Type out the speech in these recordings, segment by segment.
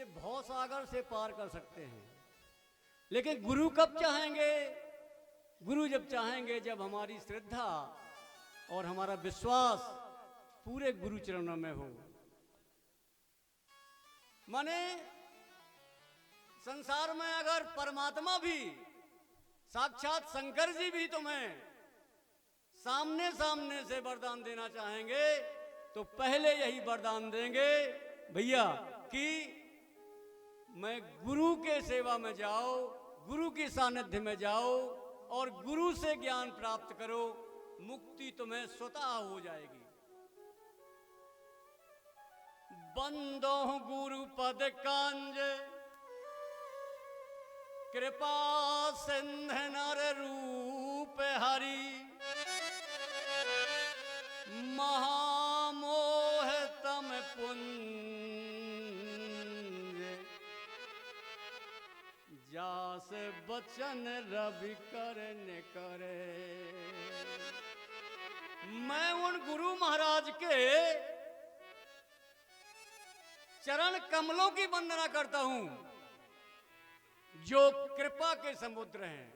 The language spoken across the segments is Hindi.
ये भव सागर से पार कर सकते हैं। लेकिन गुरु कब चाहेंगे? गुरु जब चाहेंगे जब हमारी श्रद्धा और हमारा विश्वास पूरे गुरु चरणों में हो। माने संसार में अगर परमात्मा भी, साक्षात शंकर जी भी तुम्हें सामने सामने से वरदान देना चाहेंगे तो पहले यही वरदान देंगे भैया कि मैं गुरु के सेवा में जाओ, गुरु की सानिध्य में जाओ और गुरु से ज्ञान प्राप्त करो, मुक्ति तुम्हें स्वतः हो जाएगी। बंदो गुरु पद कांज कृपा सिंध नर रूप हरि, महामोह तम पुंज जास बचन रवि करने करे। मैं उन गुरु महाराज के चरण कमलों की वंदना करता हूं जो कृपा के समुद्र हैं,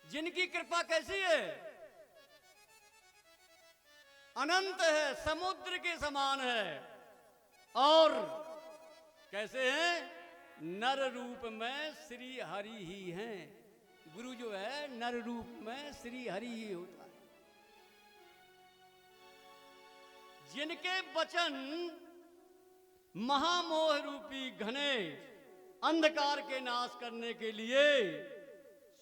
जिनकी कृपा कैसी है? अनंत है, समुद्र के समान है। और कैसे हैं? नर रूप में श्री हरि ही हैं। गुरु जो है नर रूप में श्री हरि ही होता है। जिनके वचन महामोह रूपी घने अंधकार के नाश करने के लिए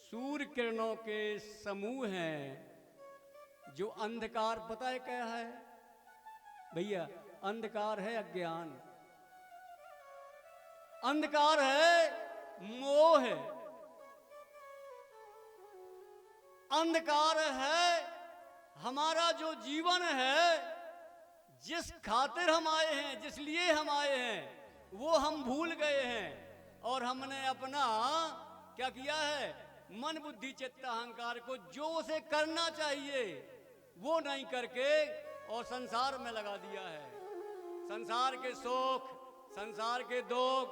सूर्य किरणों के समूह हैं। जो अंधकार पता है क्या है भैया? अंधकार है अज्ञान, अंधकार है मोह, अंधकार है हमारा जो जीवन है, जिस खातिर हम आए हैं, जिस लिए हम आए हैं, वो हम भूल गए हैं। और हमने अपना क्या किया है? मन बुद्धि चित्त अहंकार को जो उसे करना चाहिए वो नहीं करके और संसार में लगा दिया है। संसार के सुख, संसार के दुख,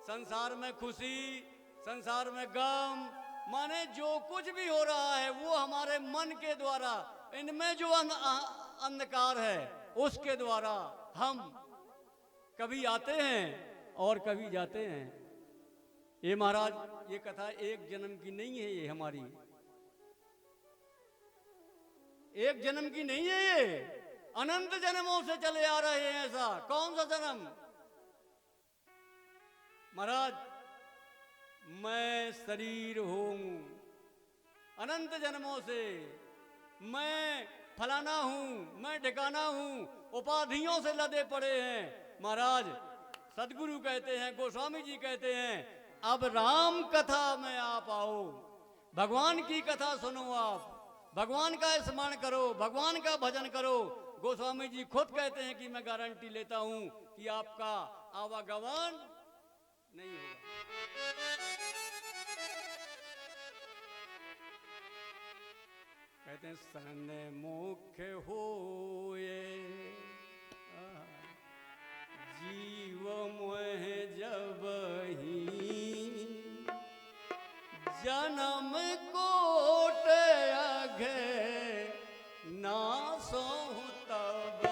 संसार में खुशी, संसार में गम, माने जो कुछ भी हो रहा है वो हमारे मन के द्वारा, इनमें जो अंधकार है उसके द्वारा हम कभी आते हैं और कभी जाते हैं। ये महाराज, ये कथा एक जन्म की नहीं है, ये हमारी एक जन्म की नहीं है, ये अनंत जन्मों से चले आ रहे हैं। ऐसा कौन सा जन्म? महाराज, मैं शरीर हूं, अनंत जन्मों से मैं फलाना हूं, मैं ठिकाना हूं, उपाधियों से लदे पड़े हैं। महाराज सदगुरु कहते हैं, गोस्वामी जी कहते हैं, अब राम कथा में आप आओ, भगवान की कथा सुनो, आप भगवान का स्मरण करो, भगवान का भजन करो। गोस्वामी जी खुद कहते हैं कि मैं गारंटी लेता हूं कि आपका आवागमन नहीं होगा। कहते हैं सन्मुख होए जीव मोह जब ही, जन्म कोट अघे नासो तब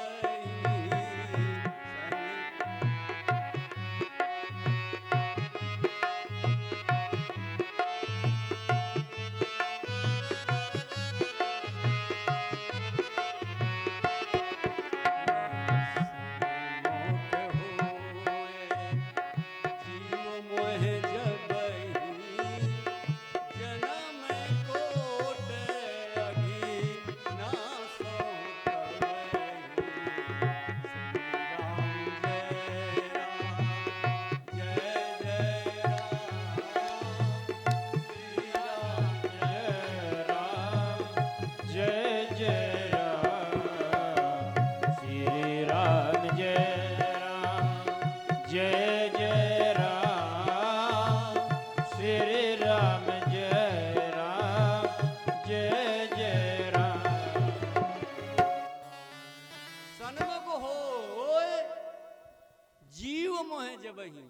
जीव मोह जब ही,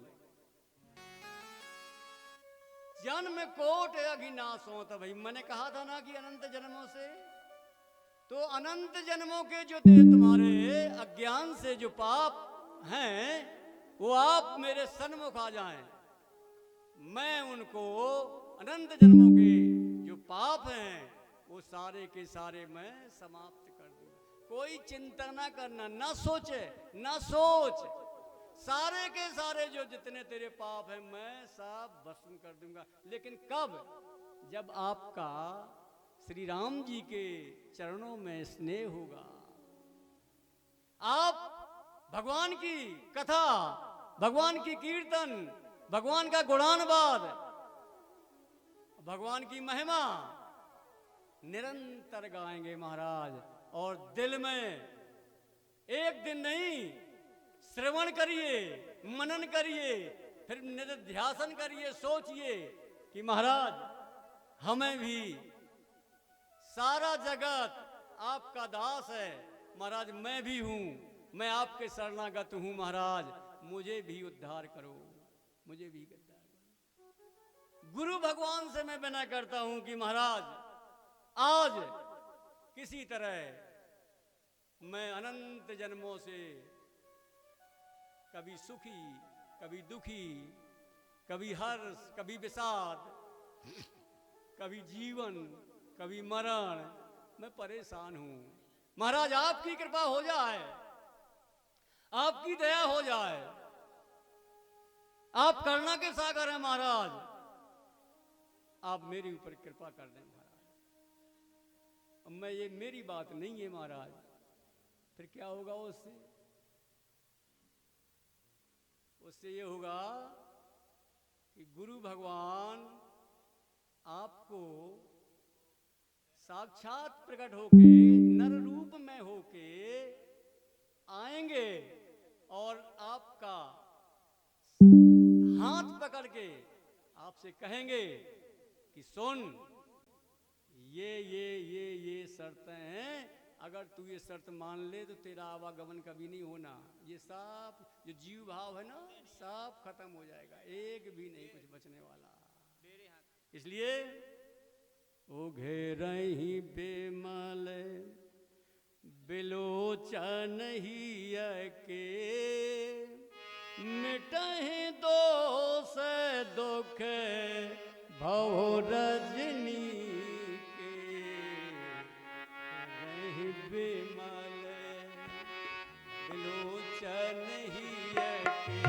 जन्म कोट अघिनाशों, तो भाई मैंने कहा था ना कि अनंत जन्मों से, तो अनंत जन्मों के जो तुम्हारे अज्ञान से जो पाप हैं वो आप मेरे सन्मुख आ जाएं, मैं उनको अनंत जन्मों के जो पाप हैं वो सारे के सारे मैं समाप्त कर दूंगा। कोई चिंता ना करना, ना सोचे, ना सोच, सारे के सारे जो जितने तेरे पाप हैं मैं सब भस्म कर दूंगा। लेकिन कब? जब आपका श्री राम जी के चरणों में स्नेह होगा, आप भगवान की कथा, भगवान की कीर्तन, भगवान का गुणानुवाद, भगवान की महिमा निरंतर गाएंगे महाराज। और दिल में एक दिन नहीं, श्रवण करिए, मनन करिए, फिर निधिध्यासन करिए, सोचिए कि महाराज हमें भी, सारा जगत आपका दास है महाराज, मैं भी हूं, मैं आपके शरणागत हूं महाराज, मुझे भी उद्धार करो, मुझे भी उद्धार करो। गुरु भगवान से मैं विनय करता हूं कि महाराज आज किसी तरह मैं अनंत जन्मों से कभी सुखी, कभी दुखी, कभी हर्ष, कभी विषाद, कभी जीवन, कभी मरण, मैं परेशान हूं महाराज, आपकी कृपा हो जाए, आपकी दया हो जाए, आप करुणा के सागर हैं महाराज, आप मेरे ऊपर कृपा कर दें महाराज। अब मैं, ये मेरी बात नहीं है महाराज, फिर क्या होगा उससे? उससे ये होगा कि गुरु भगवान आपको साक्षात प्रकट होके, नर रूप में होके आएंगे और आपका हाथ पकड़ के आपसे कहेंगे कि सुन, ये शर्तें हैं, अगर तू ये शर्त मान ले तो तेरा आवागमन कभी नहीं होना, ये सब जो जीव भाव है ना सब खत्म हो जाएगा, एक भी नहीं कुछ बचने वाला। इसलिए ओ घेरहि बेमल बिलोचन ही के, मिटहि दोष दुख भव रजनी के, रहि बेमल बिलोचन ही के,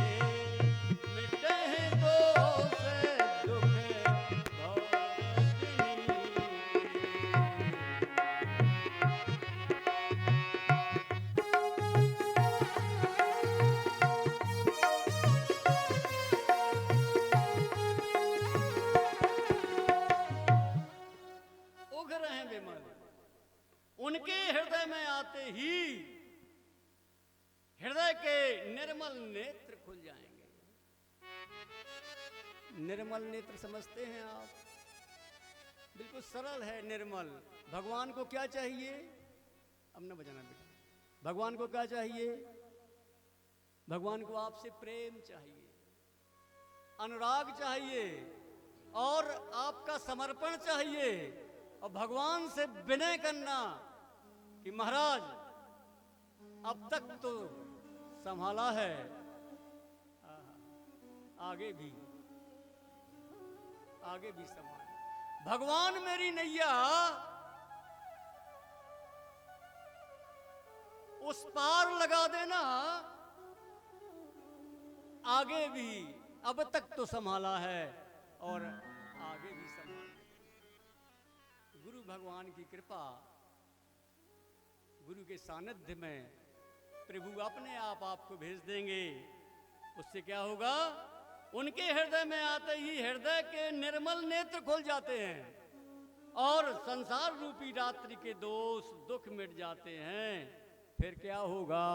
मिटहि दोष दुख भव रजनी उनके हृदय में आते ही हृदय के निर्मल नेत्र खुल जाएंगे। निर्मल नेत्र समझते हैं आप? बिल्कुल सरल है निर्मल। भगवान को क्या चाहिए? अब न बजाना बेटा। भगवान को क्या चाहिए? भगवान को आपसे प्रेम चाहिए, अनुराग चाहिए और आपका समर्पण चाहिए, और भगवान से विनय करना कि महाराज अब तक तो संभाला है, आगे भी संभाल। भगवान मेरी नैया उस पार लगा देना, आगे भी, अब तक तो संभाला है और आगे भी संभाल। गुरु भगवान की कृपा, गुरु के सानिध्य में प्रभु अपने आप आपको भेज देंगे। उससे क्या होगा? उनके हृदय में आते ही हृदय के निर्मल नेत्र खुल जाते हैं और संसार रूपी रात्रि के दोष दुख मिट जाते हैं। फिर क्या होगा?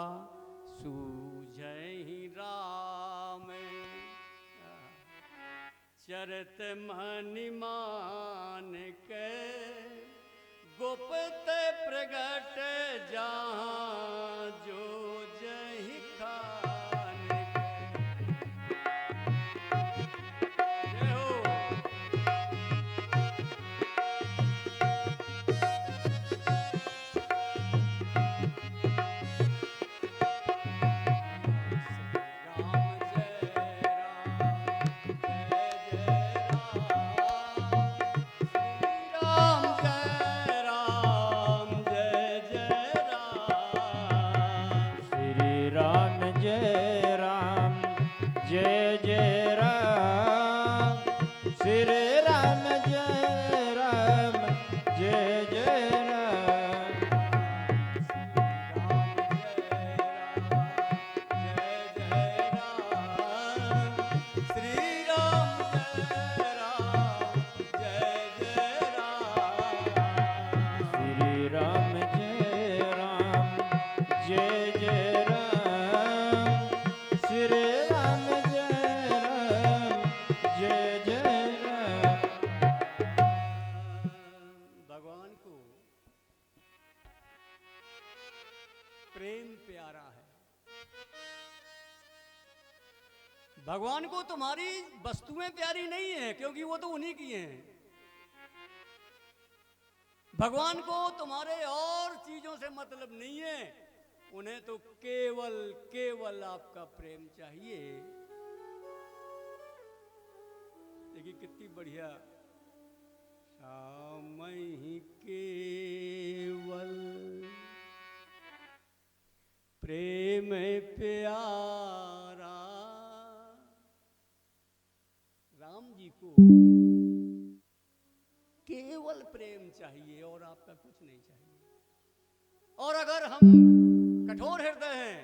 सूझहि राम चरत मन मान के, गुप्त प्रगट जहाँ जो जहि खान के। जय हो। भगवान को तुम्हारी वस्तुएं प्यारी नहीं है, क्योंकि वो तो उन्हीं की हैं। भगवान को तुम्हारे और चीजों से मतलब नहीं है, उन्हें तो केवल केवल आपका प्रेम चाहिए। देखिए कितनी बढ़िया, श्याम ही केवल प्रेम प्यारा। राम जी को केवल प्रेम चाहिए और आपका कुछ नहीं चाहिए। और अगर हम कठोर हृदय हैं,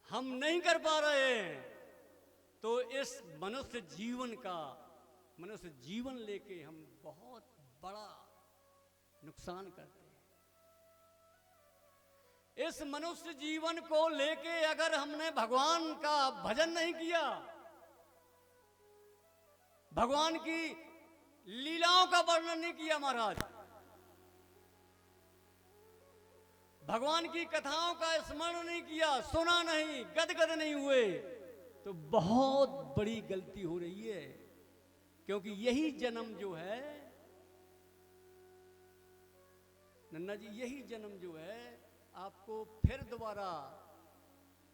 हम नहीं कर पा रहे हैं, तो इस मनुष्य जीवन लेके हम बहुत बड़ा नुकसान करते हैं। इस मनुष्य जीवन को लेके अगर हमने भगवान का भजन नहीं किया, भगवान की लीलाओं का वर्णन नहीं किया महाराज, भगवान की कथाओं का स्मरण नहीं किया, सुना नहीं, गदगद नहीं हुए, तो बहुत बड़ी गलती हो रही है। क्योंकि यही जन्म जो है नन्ना जी, यही जन्म जो है आपको फिर दोबारा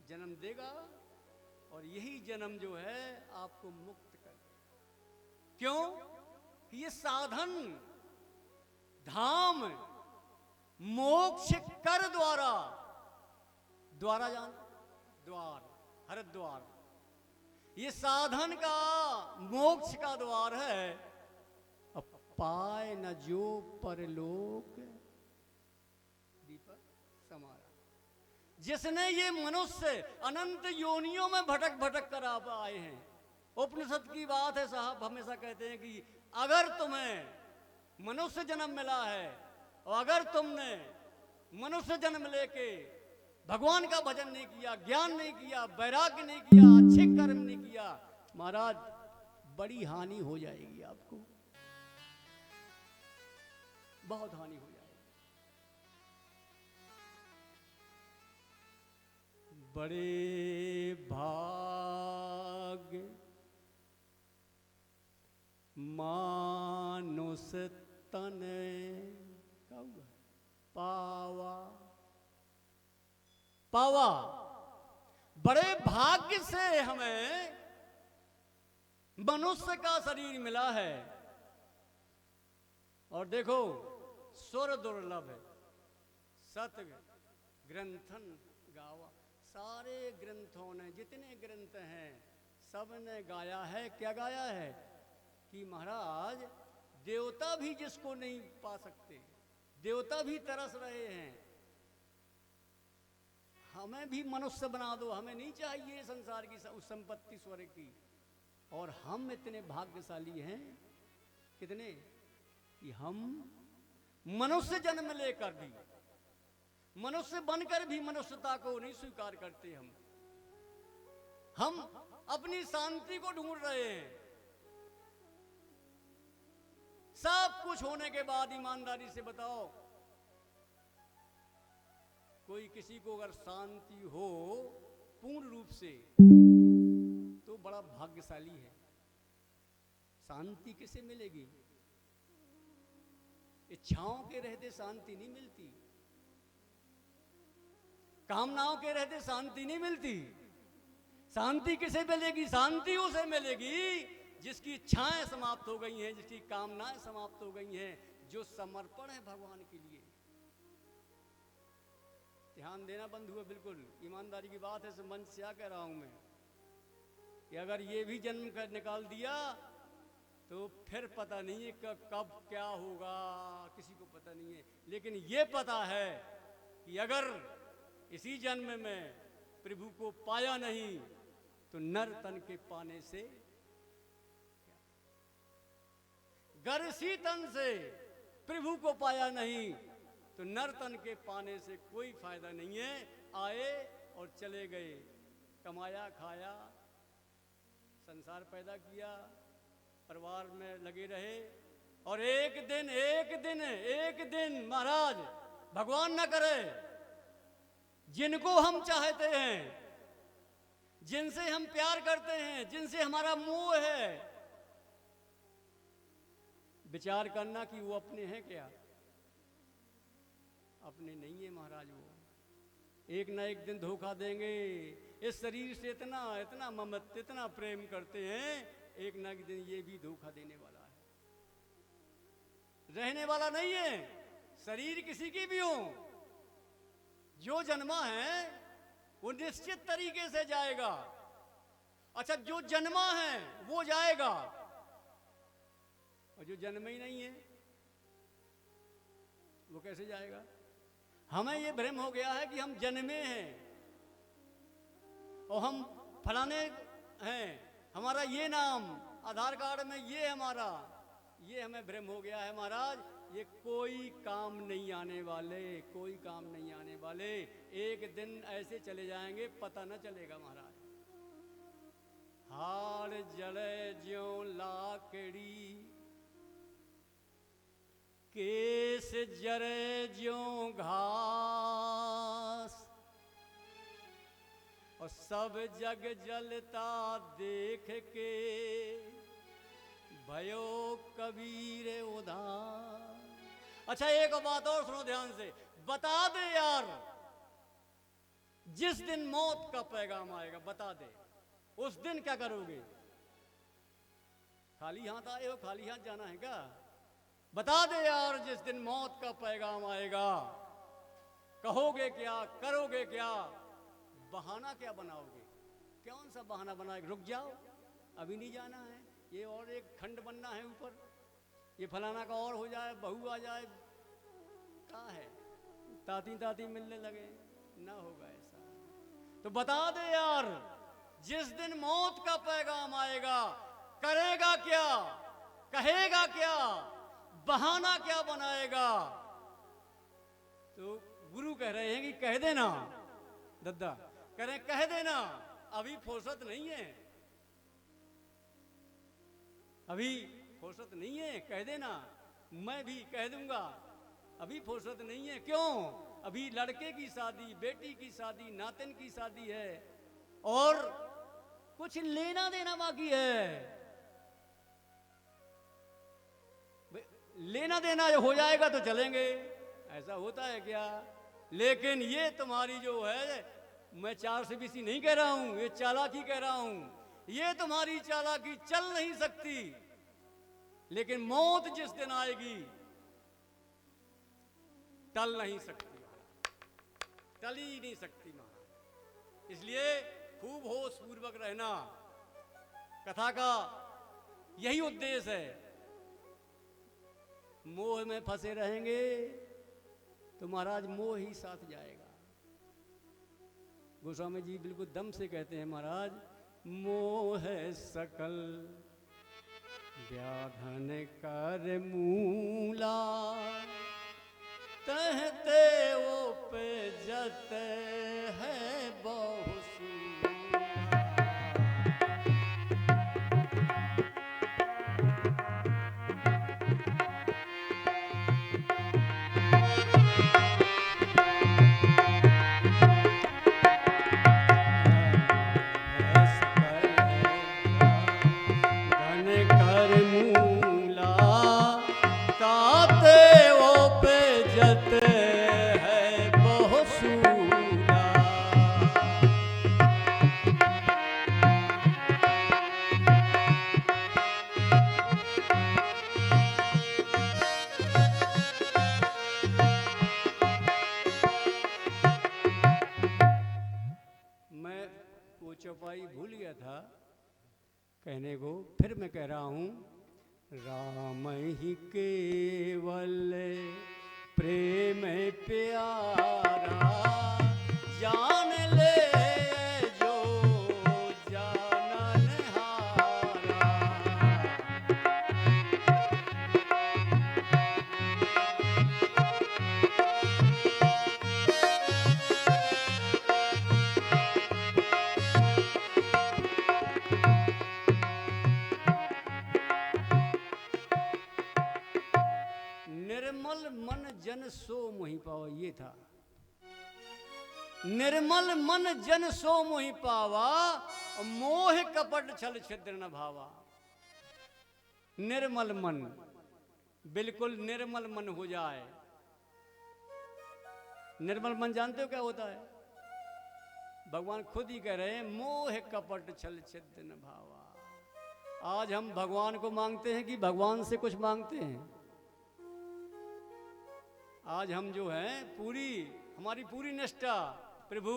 जन्म देगा, और यही जन्म जो है आपको मुक्त कर देगा। क्यों? ये साधन धाम मोक्ष कर द्वारा जान द्वार हरिद्वार, ये साधन का मोक्ष का द्वार है। अब पाए न जो परलोक दीपक समारा। जिसने ये मनुष्य अनंत योनियों में भटक भटक कर आप आए हैं। उपनिषद की बात है साहब, हमेशा कहते हैं कि अगर तुम्हें मनुष्य जन्म मिला है और अगर तुमने मनुष्य जन्म लेके भगवान का भजन नहीं किया, ज्ञान नहीं किया, वैराग्य नहीं किया, अच्छे कर्म नहीं किया, महाराज बड़ी हानि हो जाएगी, आपको बहुत हानि हो जाएगी। बड़े भाग मानुष तन पावा पावा। बड़े भाग्य से हमें मनुष्य का शरीर मिला है। और देखो सुर दुर्लभ है, सत ग्रंथन गावा। सारे ग्रंथों ने, जितने ग्रंथ हैं, सब ने गाया है। क्या गाया है? कि महाराज देवता भी जिसको नहीं पा सकते, देवता भी तरस रहे हैं, हमें भी मनुष्य बना दो, हमें नहीं चाहिए संसार की उस संपत्ति स्वर्ग की। और हम इतने भाग्यशाली हैं, कितने, कि हम मनुष्य जन्म लेकर भी, मनुष्य बनकर भी मनुष्यता को नहीं स्वीकार करते। हम अपनी शांति को ढूंढ रहे हैं। सब कुछ होने के बाद ईमानदारी से बताओ, कोई किसी को अगर शांति हो पूर्ण रूप से तो बड़ा भाग्यशाली है। शांति किसे मिलेगी? इच्छाओं के रहते शांति नहीं मिलती, कामनाओं के रहते शांति नहीं मिलती। शांति किसे मिलेगी? शांति उसे मिलेगी जिसकी इच्छाएं समाप्त हो गई हैं, जिसकी कामनाएं समाप्त हो गई हैं, जो समर्पण है भगवान के लिए। ध्यान देना बंधुओं, बिल्कुल ईमानदारी की बात है। मंच से क्या कह रहा हूं मैं, कि अगर ये भी जन्म कर निकाल दिया तो फिर पता नहीं है कब क्या होगा, किसी को पता नहीं है। लेकिन ये पता है कि अगर इसी जन्म में प्रभु को पाया नहीं तो नर तन के पाने से, गर इसी तन से प्रभु को पाया नहीं तो नर तन के पाने से कोई फायदा नहीं है। आए और चले गए, कमाया खाया, संसार पैदा किया, परिवार में लगे रहे, और एक दिन महाराज भगवान न करे, जिनको हम चाहते हैं, जिनसे हम प्यार करते हैं, जिनसे हमारा मोह है, विचार करना कि वो अपने हैं क्या? अपने नहीं है महाराज। वो एक ना एक दिन धोखा देंगे। इस शरीर से इतना इतना ममत्व, इतना प्रेम करते हैं, एक ना एक दिन ये भी धोखा देने वाला है, रहने वाला नहीं है। शरीर किसी की भी हो, जो जन्मा है वो निश्चित तरीके से जाएगा। अच्छा, जो जन्मा है वो जाएगा, और जो जन्म ही नहीं है वो कैसे जाएगा? हमें ये भ्रम हो गया है कि हम जन्मे हैं और हम फलाने हैं, हमारा ये नाम आधार कार्ड में ये हमारा, ये हमें भ्रम हो गया है महाराज। ये कोई काम नहीं आने वाले, कोई काम नहीं आने वाले। एक दिन ऐसे चले जाएंगे, पता न चलेगा महाराज। हाड़ जले ज्यों लाकड़ी, केस जरे ज्यों घास, और सब जग जलता देख के भयो कबीर उदास। अच्छा, एक बात और सुनो ध्यान से, बता दे यार, जिस दिन मौत का पैगाम आएगा, बता दे उस दिन क्या करोगे? खाली हाथ आए हो, खाली हाथ जाना है क्या? बता दे यार, जिस दिन मौत का पैगाम आएगा, कहोगे क्या, करोगे क्या, बहाना क्या बनाओगे? कौन सा बहाना बनाओगे? रुक जाओ, अभी नहीं जाना है, ये और एक खंड बनना है ऊपर, ये फलाना का और हो जाए, बहू आ जाए, क्या है, ताती ताती मिलने लगे, ना होगा ऐसा। तो बता दे यार, जिस दिन मौत का पैगाम आएगा, करेगा क्या, कहेगा क्या, बहाना क्या बनाएगा? तो गुरु कह रहे हैं कि कह देना, दद्दा कह रहे कह देना, अभी फुर्सत नहीं है, अभी फुर्सत नहीं है, कह देना। मैं भी कह दूंगा, अभी फुर्सत नहीं है। क्यों? अभी लड़के की शादी, बेटी की शादी, नातिन की शादी है, और कुछ लेना देना बाकी है। लेना देना हो जाएगा तो चलेंगे, ऐसा होता है क्या? लेकिन ये तुम्हारी जो है, मैं चार से बेसी नहीं कह रहा हूं, ये चालाकी कह रहा हूं, ये तुम्हारी चालाकी चल नहीं सकती। लेकिन मौत जिस दिन आएगी, टल नहीं सकती, टल ही नहीं सकती महाराज। इसलिए खूब होश पूर्वक रहना, कथा का यही उद्देश्य है। मोह में फंसे रहेंगे तो महाराज मोह ही साथ जाएगा। गोस्वामी जी बिल्कुल दम से कहते हैं महाराज, मोह सकल व्याधन कर मूला, तहते उपजत है बहु चौपाई भूल गया था कहने को, फिर मैं कह रहा हूं, राम ही केवल प्रेम प्यारा, जान ले जो जानन हारा। निर्मल मन जन सो मोहि पाओ, ये था। निर्मल मन जन सो मोहि पावा, मोह कपट छल छिद्र न भावा। निर्मल मन, बिल्कुल निर्मल मन हो जाए। निर्मल मन जानते हो क्या होता है? भगवान खुद ही कह रहे हैं, मोह कपट छल छिद्र न भावा। आज हम भगवान को मांगते हैं कि भगवान से कुछ मांगते हैं? आज हम जो हैं हमारी पूरी निष्ठा, प्रभु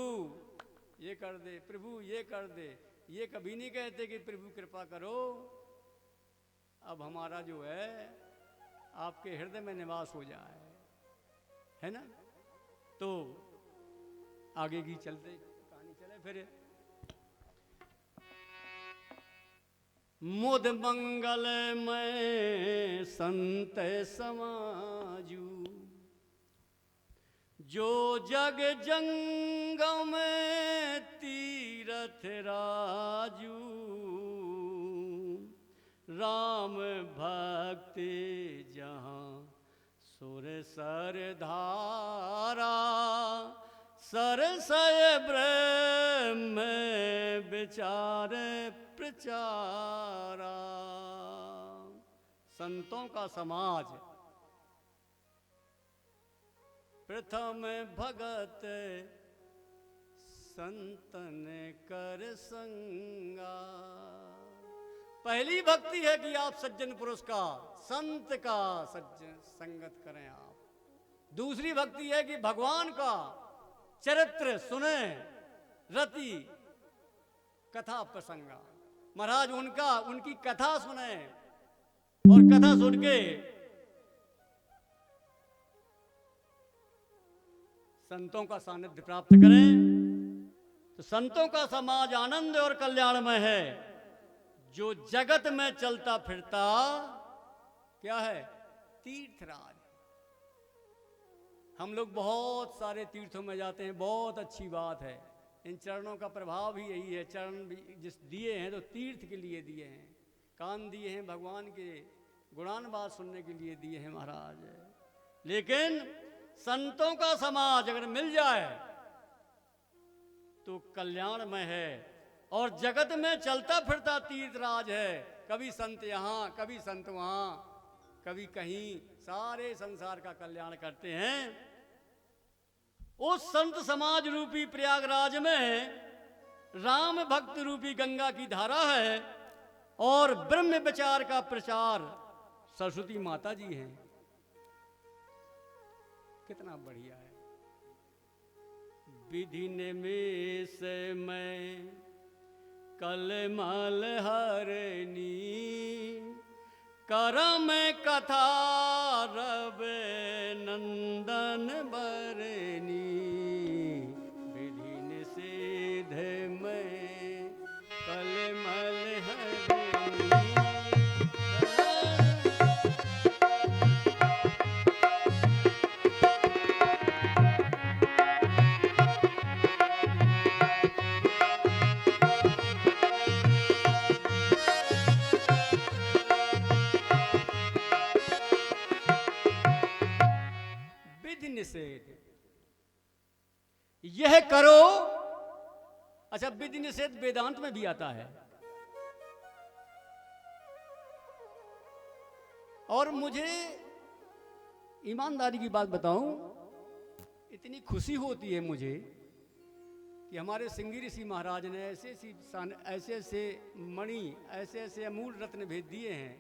ये कर दे, प्रभु ये कर दे, ये कभी नहीं कहते कि प्रभु कृपा करो। अब हमारा जो है आपके हृदय में निवास हो जाए, है ना? तो आगे की चलते कहानी चले फिर। मुद मंगल में संत समाजू, जो जग जंगम तीरथ राजू। राम भक्ति जहाँ सुर सर धारा, सरसय ब्रह्म विचार प्रचारा। संतों का समाज, प्रथम भगत संतन कर संगा। पहली भक्ति है कि आप सज्जन पुरुष का, संत का सज्जन संगत करें आप। दूसरी भक्ति है कि भगवान का चरित्र सुने, रति कथा प्रसंगा। महाराज उनकी कथा सुने और कथा सुन के संतों का सानिध्य प्राप्त करें। तो संतों का समाज आनंद और कल्याणमय है। जो जगत में चलता फिरता क्या है? तीर्थराज। हम लोग बहुत सारे तीर्थों में जाते हैं, बहुत अच्छी बात है। इन चरणों का प्रभाव भी यही है। चरण भी जिस दिए हैं तो तीर्थ के लिए दिए हैं, कान दिए हैं भगवान के गुणान बात सुनने के लिए दिए हैं महाराज। लेकिन संतों का समाज अगर मिल जाए तो कल्याणमय है। और जगत में चलता फिरता तीर्थराज है। कभी संत यहाँ, कभी संत वहाँ, कभी कहीं, सारे संसार का कल्याण करते हैं। उस संत समाज रूपी प्रयागराज में राम भक्त रूपी गंगा की धारा है और ब्रह्म विचार का प्रचार सरस्वती माता जी हैं। कितना बढ़िया है। विधि निमेष में कलमल हरनी, करम कथा रव नंदन बरनी। विधि निषेध में कलमल हरनी। निषेध यह करो। अच्छा, विधि निषेध वेदांत में भी आता है। और मुझे ईमानदारी की बात बताऊं, इतनी खुशी होती है मुझे कि हमारे सिंगी ऋषि महाराज ने ऐसे ऐसे मणि, ऐसे ऐसे अमूल रत्न भेज दिए हैं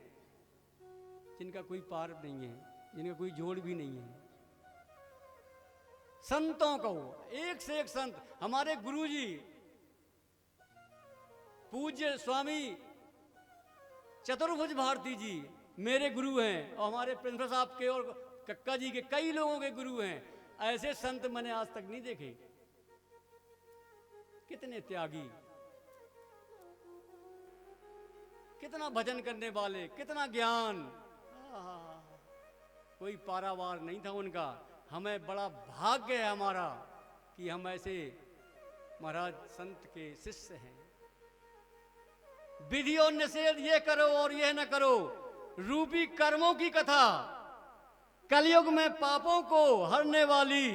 जिनका कोई पार नहीं है, जिनका कोई जोड़ भी नहीं है। संतों को एक से एक संत, हमारे गुरुजी पूज्य स्वामी चतुर्भुज भारती जी मेरे गुरु हैं, और हमारे प्रिंसिपल साहब के और कक्का जी के कई लोगों के गुरु हैं। ऐसे संत मैंने आज तक नहीं देखे। कितने त्यागी, कितना भजन करने वाले, कितना ज्ञान। कोई पारावार नहीं था उनका। हमें बड़ा भाग्य है हमारा कि हम ऐसे महाराज संत के शिष्य हैं। विधि और निषेध, ये करो और ये न करो रूपी कर्मों की कथा, कलयुग में पापों को हरने वाली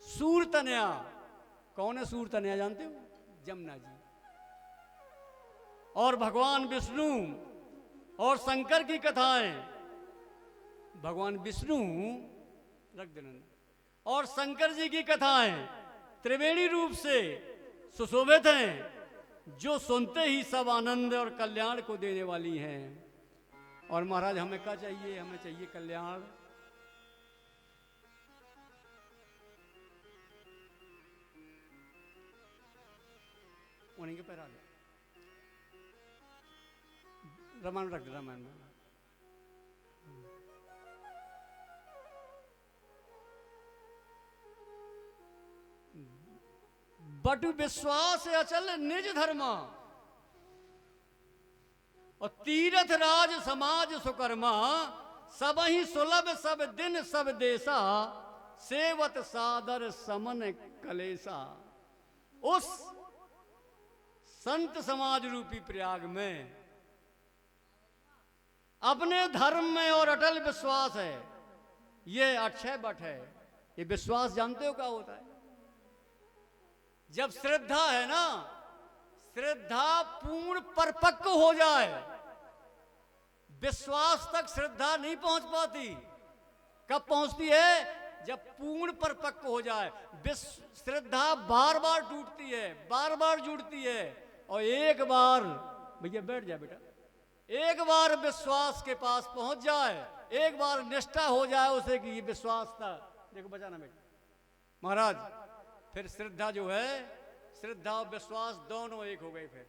सूरतनया कौन है सूर तनया जानते हो? जमुना जी। और भगवान विष्णु और शंकर की कथाएं, भगवान विष्णु रख देना, और शंकर जी की कथाएं त्रिवेणी रूप से सुशोभित हैं, जो सुनते ही सब आनंद और कल्याण को देने वाली हैं। और महाराज हमें क्या चाहिए? हमें चाहिए कल्याण। उन्हीं के पैरा रामायण रख दे, रामायण में। बटु विश्वास अचल निज धर्मा, और तीर्थ राज समाज सुकर्मा, सब ही सुलभ सब दिन सब देशा, सेवत सादर समन कलेसा। उस संत समाज रूपी प्रयाग में अपने धर्म में और अटल विश्वास है। ये अक्षय बट है। ये विश्वास जानते हो क्या होता है? जब श्रद्धा है ना, श्रद्धा पूर्ण परिपक्व हो जाए, विश्वास तक श्रद्धा नहीं पहुंच पाती। कब पहुंचती है? जब पूर्ण परिपक्व हो जाए। श्रद्धा बार बार टूटती है, बार बार जुड़ती है, और एक बार, भैया बैठ जाए बेटा, एक बार विश्वास के पास पहुंच जाए, एक बार निष्ठा हो जाए उसे कि ये विश्वास था। देखो बचाना बेटा महाराज, फिर श्रद्धा जो है, श्रद्धा और विश्वास दोनों एक हो गए। फिर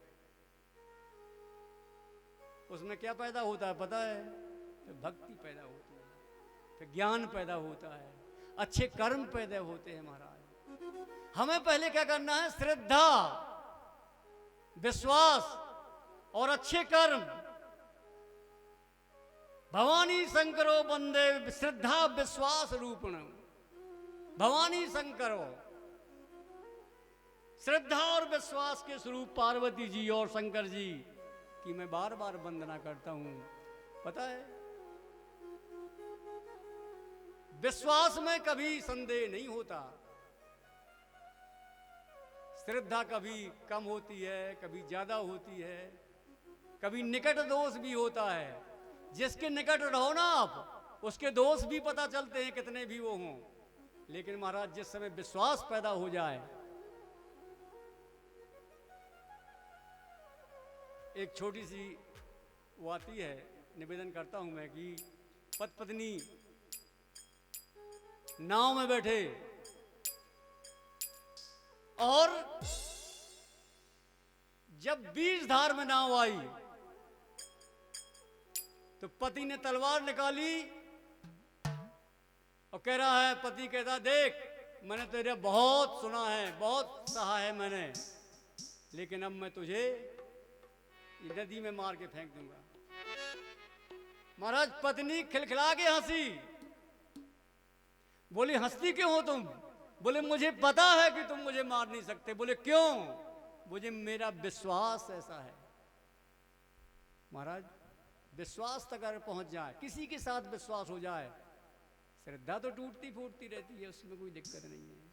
उसमें क्या पैदा होता है पता है? फिर भक्ति पैदा होती है, फिर ज्ञान पैदा होता है, अच्छे कर्म पैदा होते हैं। महाराज हमें पहले क्या करना है? श्रद्धा, विश्वास और अच्छे कर्म। भवानी शंकरो वंदे श्रद्धा विश्वास रूपण। भवानी शंकरो, श्रद्धा और विश्वास के स्वरूप पार्वती जी और शंकर जी की मैं बार बार वंदना करता हूं। पता है, विश्वास में कभी संदेह नहीं होता। श्रद्धा कभी कम होती है, कभी ज्यादा होती है, कभी निकट दोष भी होता है। जिसके निकट रहो ना आप, उसके दोष भी पता चलते हैं कितने भी वो हों। लेकिन महाराज जिस समय विश्वास पैदा हो जाए, एक छोटी सी वो आती है, निवेदन करता हूं मैं कि पति पत्नी नाव में बैठे और जब बीच धार में नाव आई तो पति ने तलवार निकाली और कह रहा है, पति कहता देख मैंने तेरे बहुत सुना है, बहुत सहा है मैंने, लेकिन अब मैं तुझे नदी में मार के फेंक दूंगा। महाराज पत्नी खिलखिला के हंसी, बोली हंसती क्यों हो तुम? बोले मुझे पता है कि तुम मुझे मार नहीं सकते। बोले क्यों? मुझे मेरा विश्वास ऐसा है। महाराज विश्वास तक अगर पहुंच जाए, किसी के साथ विश्वास हो जाए, श्रद्धा तो टूटती फूटती रहती है, उसमें कोई दिक्कत नहीं है।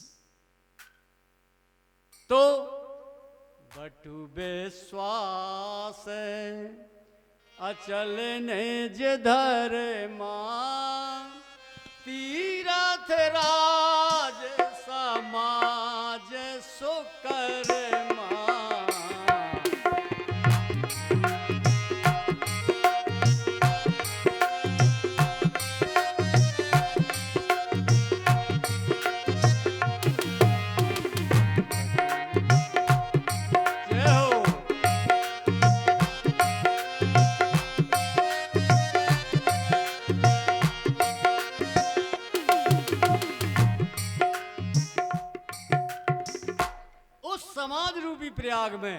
तो बटु विश्वास अचल निज धर्मा, तीरथ राज समाज सुकर्मा। समाज रूपी प्रयाग में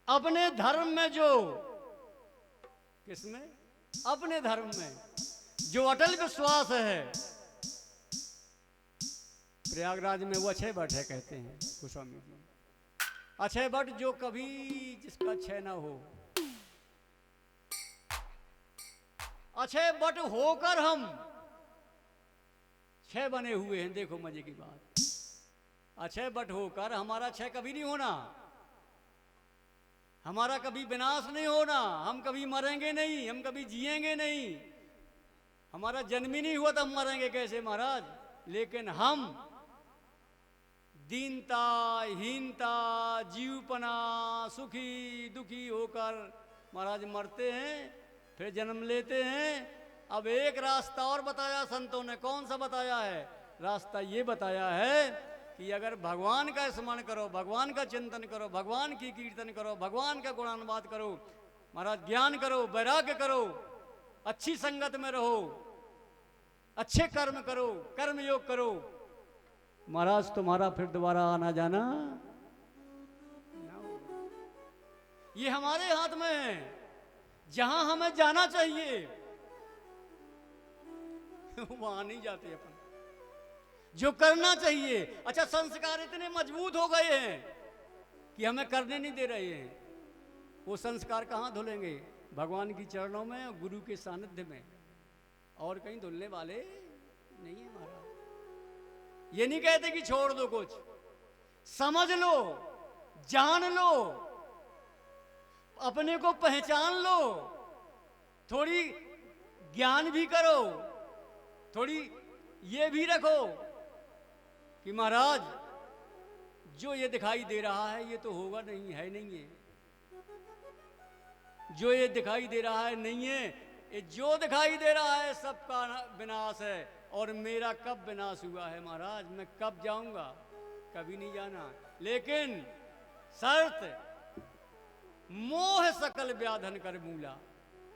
अपने धर्म में जो, किसमें? अपने धर्म में जो अटल विश्वास है, प्रयागराज में वो अक्षय बट है कहते हैं गोस्वामी जी। अक्षय बट जो कभी जिसका क्षय ना हो, अक्षय बट होकर हम क्षय बने हुए हैं। देखो मजे की बात, अक्षय बट होकर हमारा क्षय कभी नहीं होना, हमारा कभी विनाश नहीं होना, हम कभी मरेंगे नहीं, हम कभी जिएंगे नहीं। हमारा जन्म ही नहीं हुआ तो हम मरेंगे कैसे महाराज। लेकिन हम दीनता, हीनता, जीवपना, सुखी दुखी होकर महाराज मरते हैं, फिर जन्म लेते हैं। अब एक रास्ता और बताया संतों ने, कौन सा बताया है? रास्ता ये बताया है कि अगर भगवान का स्मरण करो, भगवान का चिंतन करो, भगवान की कीर्तन करो, भगवान का गुणानुवाद करो, महाराज ज्ञान करो, वैराग्य करो, अच्छी संगत में रहो, अच्छे कर्म करो, कर्म योग करो, महाराज तुम्हारा फिर दोबारा आना जाना ये हमारे हाथ में है। जहां हमें जाना चाहिए वहां नहीं जाते अपन, जो करना चाहिए। अच्छा, संस्कार इतने मजबूत हो गए हैं कि हमें करने नहीं दे रहे हैं। वो संस्कार कहाँ धुलेंगे? भगवान की चरणों में और गुरु के सानिध्य में, और कहीं धुलने वाले नहीं है महाराज। ये नहीं कहते कि छोड़ दो, कुछ समझ लो, जान लो, अपने को पहचान लो, थोड़ी ज्ञान भी करो, थोड़ी ये भी रखो कि महाराज जो ये दिखाई दे रहा है ये तो होगा नहीं, है नहीं है। जो ये दिखाई दे रहा है नहीं है, ये जो दिखाई दे रहा है सबका विनाश है। और मेरा कब विनाश हुआ है महाराज? मैं कब जाऊंगा? कभी नहीं जाना। लेकिन शर्त, मोह सकल व्याधन कर मूला,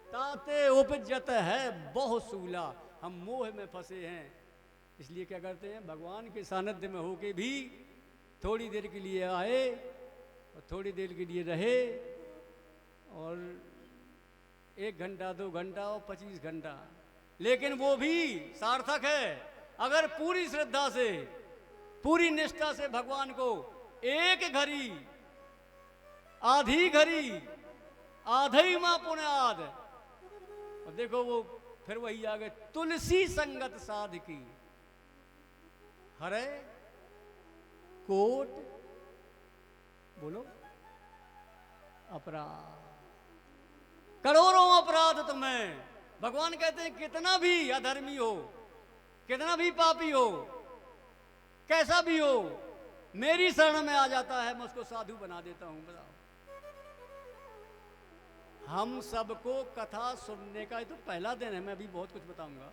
ताते उपजत है बहु सूला। हम मोह में फंसे हैं, इसलिए क्या करते हैं? भगवान के सानिध्य में होके भी थोड़ी देर के लिए आए और थोड़ी देर के लिए रहे, और 1 घंटा 2 घंटा और 25 घंटा, लेकिन वो भी सार्थक है अगर पूरी श्रद्धा से, पूरी निष्ठा से भगवान को एक घड़ी, आधी घड़ी, आधई माँ पुण्याद। और देखो वो फिर वही आ गए, तुलसी संगत साध की, हरे कोट बोलो अपराध, करोड़ों अपराध तुम्हें। भगवान कहते हैं कितना भी अधर्मी हो, कितना भी पापी हो, कैसा भी हो, मेरी शरण में आ जाता है, मैं उसको साधु बना देता हूं। बताओ, हम सबको कथा सुनने का, ये तो पहला दिन है, मैं अभी बहुत कुछ बताऊंगा।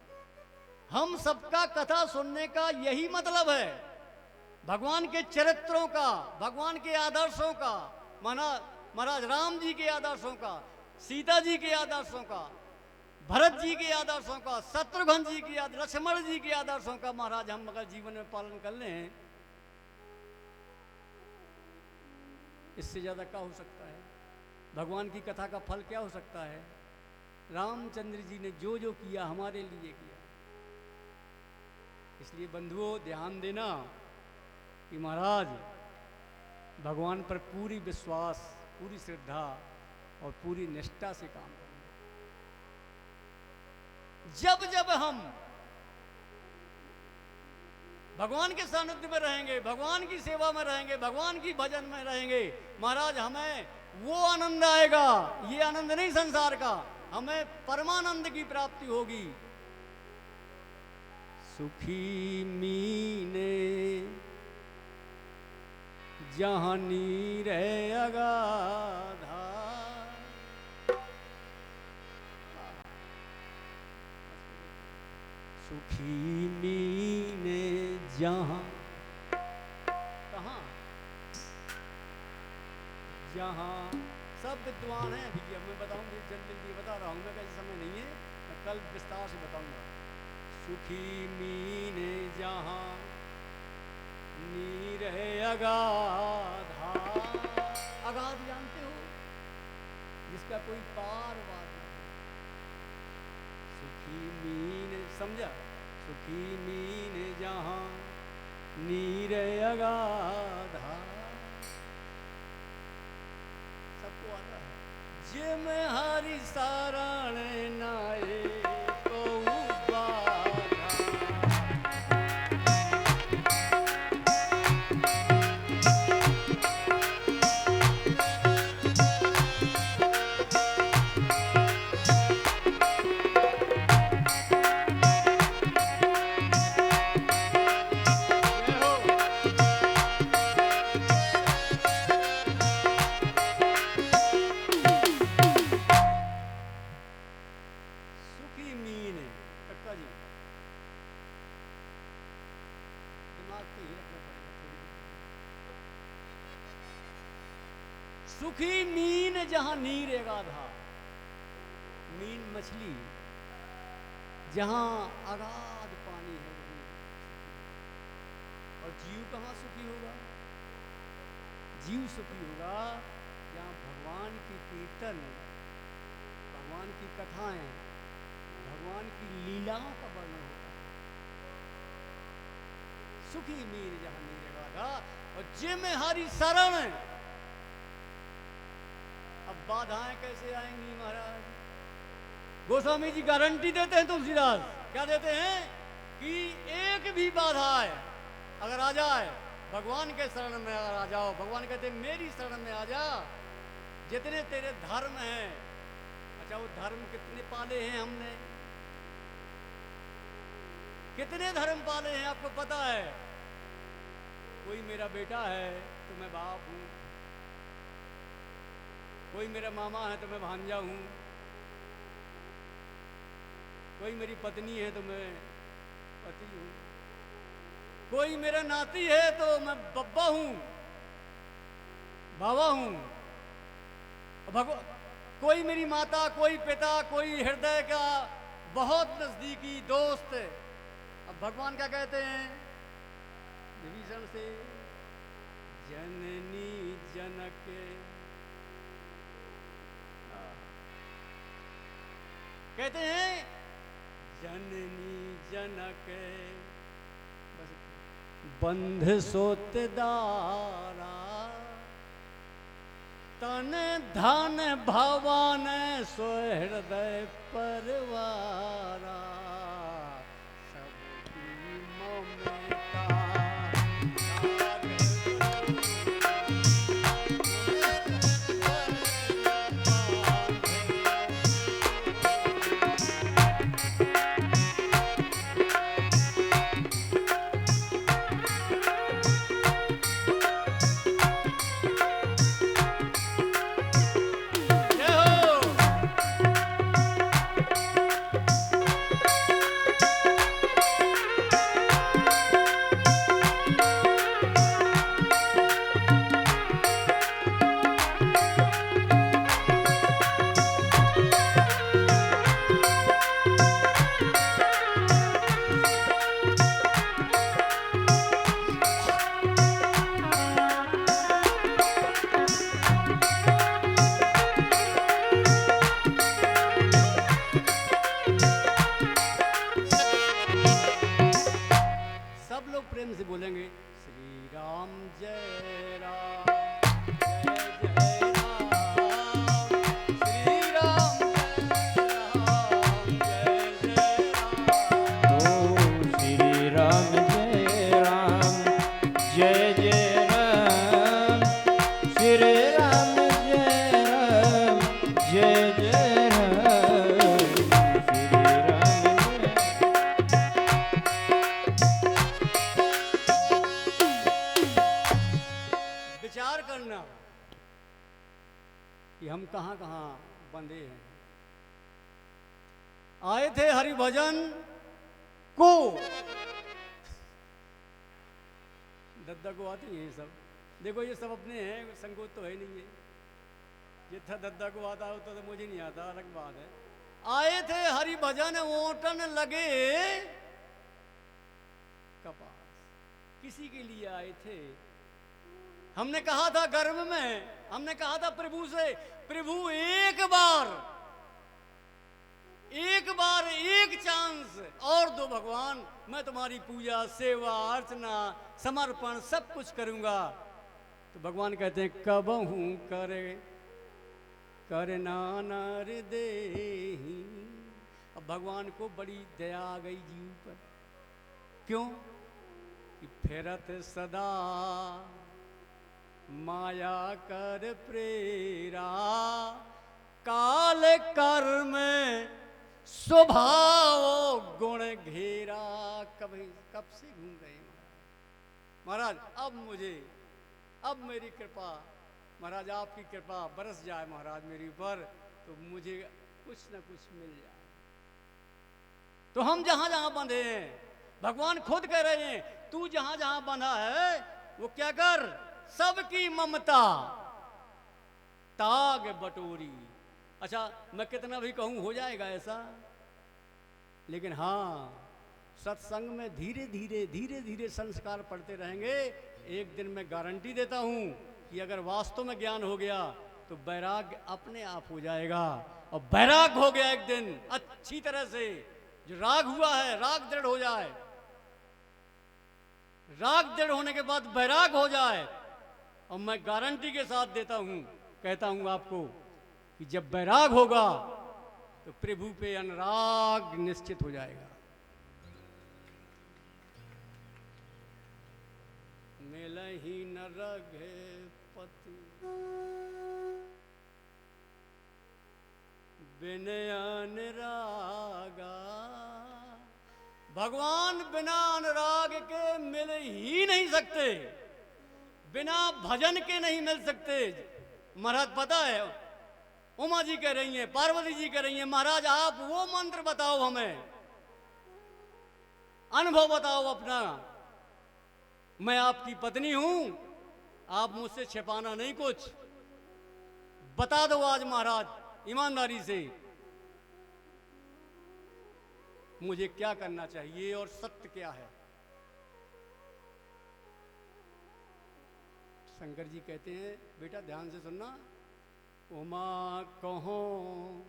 हम सबका कथा सुनने का यही मतलब है, भगवान के चरित्रों का, भगवान के आदर्शों का, महाराज राम जी के आदर्शों का, सीता जी के आदर्शों का, भरत जी के आदर्शों का, शत्रुघ्न जी के, लक्ष्मण जी के आदर्शों का महाराज हम अगर जीवन में पालन कर लें, इससे ज्यादा क्या हो सकता है? भगवान की कथा का फल क्या हो सकता है? रामचंद्र जी ने जो जो किया हमारे लिए किया। इसलिए बंधुओं ध्यान देना कि महाराज भगवान पर पूरी विश्वास, पूरी श्रद्धा और पूरी निष्ठा से काम करें। जब जब हम भगवान के सानिध्य में रहेंगे, भगवान की सेवा में रहेंगे, भगवान की भजन में रहेंगे, महाराज हमें वो आनंद आएगा, ये आनंद नहीं संसार का, हमें परमानंद की प्राप्ति होगी। सुखी मीने जहां नीर है अगाधा, सुखी मीने जहां, कहाँ? जहां सब विद्वान हैं। अभी अब मैं बताऊंगी, जल्दी जल्दी बता रहा हूँ मैं, कैसे समय नहीं है, मैं कल विस्तार से बताऊंगा। सुखी मीने जहां नीर है अगाधा, अगाध जानते हो, जिसका कोई पार वार नहीं। सुखी मीने, समझा? सुखी मीने जहां नीर अगाधा, सबको आता है। जिम हरि शरण नाए को बाधा, सुखी मीन जहां नीर गाधा, मीन मछली जहां अगाध पानी है वहीं, और जीव कहाँ सुखी होगा? जीव सुखी होगा जहां भगवान की कीर्तन, भगवान की कथाएं, भगवान की लीलाओं का वर्णन होता है। सुखी मीर जहां नीर गाधा, और जिम हरि शरण। अब बाधाएं कैसे आएंगी महाराज? गोस्वामी जी गारंटी देते हैं तुलसीदास, क्या देते हैं कि एक भी बाधा है अगर आ जाए, भगवान के शरण में अगर आ जाओ, भगवान कहते हैं मेरी शरण में आ जा, जितने तेरे धर्म हैं। अच्छा, वो धर्म कितने पाले हैं हमने? कितने धर्म पाले हैं आपको पता है? कोई मेरा बेटा है तो मैं बाप हूं, कोई मेरा मामा है तो मैं भांजा हूं, कोई मेरी पत्नी है तो मैं पति हूं, कोई मेरा नाती है तो मैं बब्बा हूं, बाबा हूं, कोई मेरी माता, कोई पिता, कोई हृदय का बहुत नजदीकी दोस्त। अब भगवान क्या कहते हैं विभीषण से? जननी जनक, कहते हैं जननी जनक, बस बंध सोतदारा, तन धन भवन सो हृदय परवारा, सबकी ममता प्रेम से बोलेंगे श्री राम जय राम, जय जय राम, श्री राम जय राम, जय जय राम। ओ श्री राम जय राम, जय जय राम, श्री राम जय राम, जय जय राम, श्री राम जय। विचार करना कि हम कहां कहां बंधे हैं। आए थे हरिभजन को, दद्दा को आती है ये सब, देखो ये सब अपने हैं, संकोच तो है नहीं है, जितना दद्दा को आता होता तो मुझे नहीं आता, अलग बात है। आए थे हरिभजन ओटन लगे कपास, किसी के लिए आए थे? हमने कहा था गर्भ में, हमने कहा था प्रभु से, प्रभु एक बार एक चांस और दो भगवान, मैं तुम्हारी पूजा सेवा अर्चना समर्पण सब कुछ करूंगा। तो भगवान कहते हैं कब हूं करे करना नर देहि। अब भगवान को बड़ी दया आ गई जीव पर, क्यों कि फेरत सदा माया कर प्रेरा, काल कर्म स्वभाव गुण घेरा। कब से घूम रहे हैं महाराज? अब मेरी कृपा महाराज, आपकी कृपा बरस जाए महाराज मेरे ऊपर, तो मुझे कुछ न कुछ मिल जाए। तो हम जहां जहां बंधे हैं, भगवान खुद कह रहे हैं तू जहां जहां बंधा है वो क्या कर, सबकी ममता ताग बटोरी। अच्छा, मैं कितना भी कहूँ हो जाएगा ऐसा, लेकिन हाँ, सत्संग में धीरे धीरे धीरे धीरे संस्कार पढ़ते रहेंगे। एक दिन मैं गारंटी देता हूँ कि अगर वास्तव में ज्ञान हो गया तो वैराग्य अपने आप हो जाएगा। और वैराग हो गया एक दिन अच्छी तरह से, जो राग हुआ है राग दृढ़ हो जाए, राग दृढ़ होने के बाद वैराग हो जाए। और मैं गारंटी के साथ देता हूं, कहता हूं आपको कि जब वैराग होगा तो प्रभु पे अनुराग निश्चित हो जाएगा। मिलहि न रघुपति बिन अनुरागा। भगवान बिना अनुराग के मिल ही नहीं सकते, बिना भजन के नहीं मिल सकते। महाराज पता है, उमा जी कह रही हैं, पार्वती जी कह रही हैं, महाराज आप वो मंत्र बताओ, हमें अनुभव बताओ अपना। मैं आपकी पत्नी हूं, आप मुझसे छिपाना नहीं कुछ, बता दो आज महाराज ईमानदारी से मुझे क्या करना चाहिए और सत्य क्या है। शंकर जी कहते हैं, बेटा ध्यान से सुनना, उमा कहो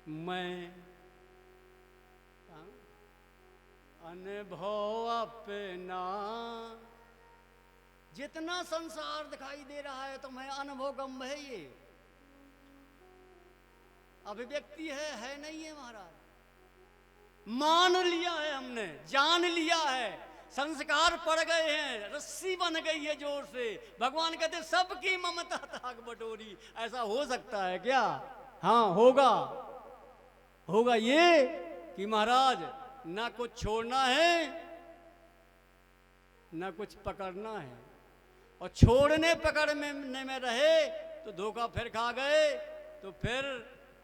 मैं अनुभव अपना। जितना संसार दिखाई दे रहा है तुम्हें अनुभव गम है, ये अभिव्यक्ति है नहीं है महाराज। मान लिया है हमने, जान लिया है, संस्कार पड़ गए हैं, रस्सी बन गई है जोर से। भगवान कहते सबकी ममता ताग बटोरी। ऐसा हो सकता है क्या? हाँ होगा। होगा ये कि महाराज ना कुछ छोड़ना है ना कुछ पकड़ना है, और छोड़ने पकड़ने में रहे तो धोखा फिर खा गए, तो फिर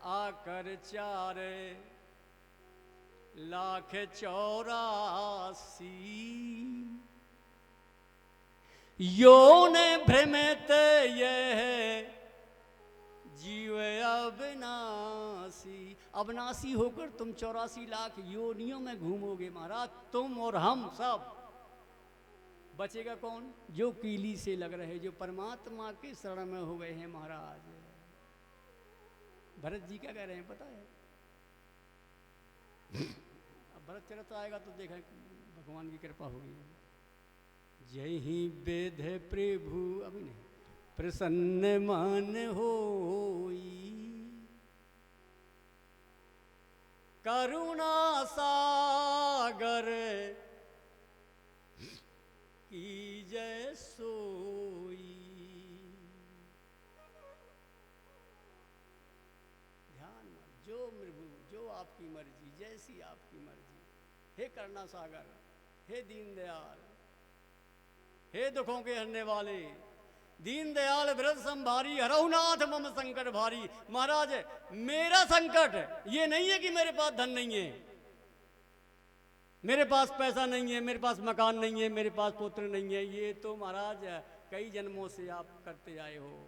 आकर 4,84,000 योन भ्रमित यह जीव अविनाशी। अविनाशी होकर तुम 84 लाख योनियों में घूमोगे महाराज, तुम और हम सब। बचेगा कौन? जो कीली से लग रहे, जो परमात्मा के शरण में हो गए हैं महाराज। भरत जी क्या कह रहे हैं पता है? अब भरत चरित्र आएगा तो देखा भगवान की कृपा होगी। जय ही वेद प्रभु, अभी नहीं, प्रसन्न मन होई, करुणा सागर की जय सोई। ध्यान, जो प्रभु जो आपकी मर्जी, जैसी आपकी मर्जी। हे करुणा सागर, हे दीनदयाल, हे दुखों के हरने वाले, दीनदयाल व्रत संभारी, हरहुनाथ मम संकट भारी। महाराज मेरा संकट ये नहीं है कि मेरे पास धन नहीं है, मेरे पास पैसा नहीं है, मेरे पास मकान नहीं है, मेरे पास पुत्र नहीं है। ये तो महाराज कई जन्मों से आप करते आए हो।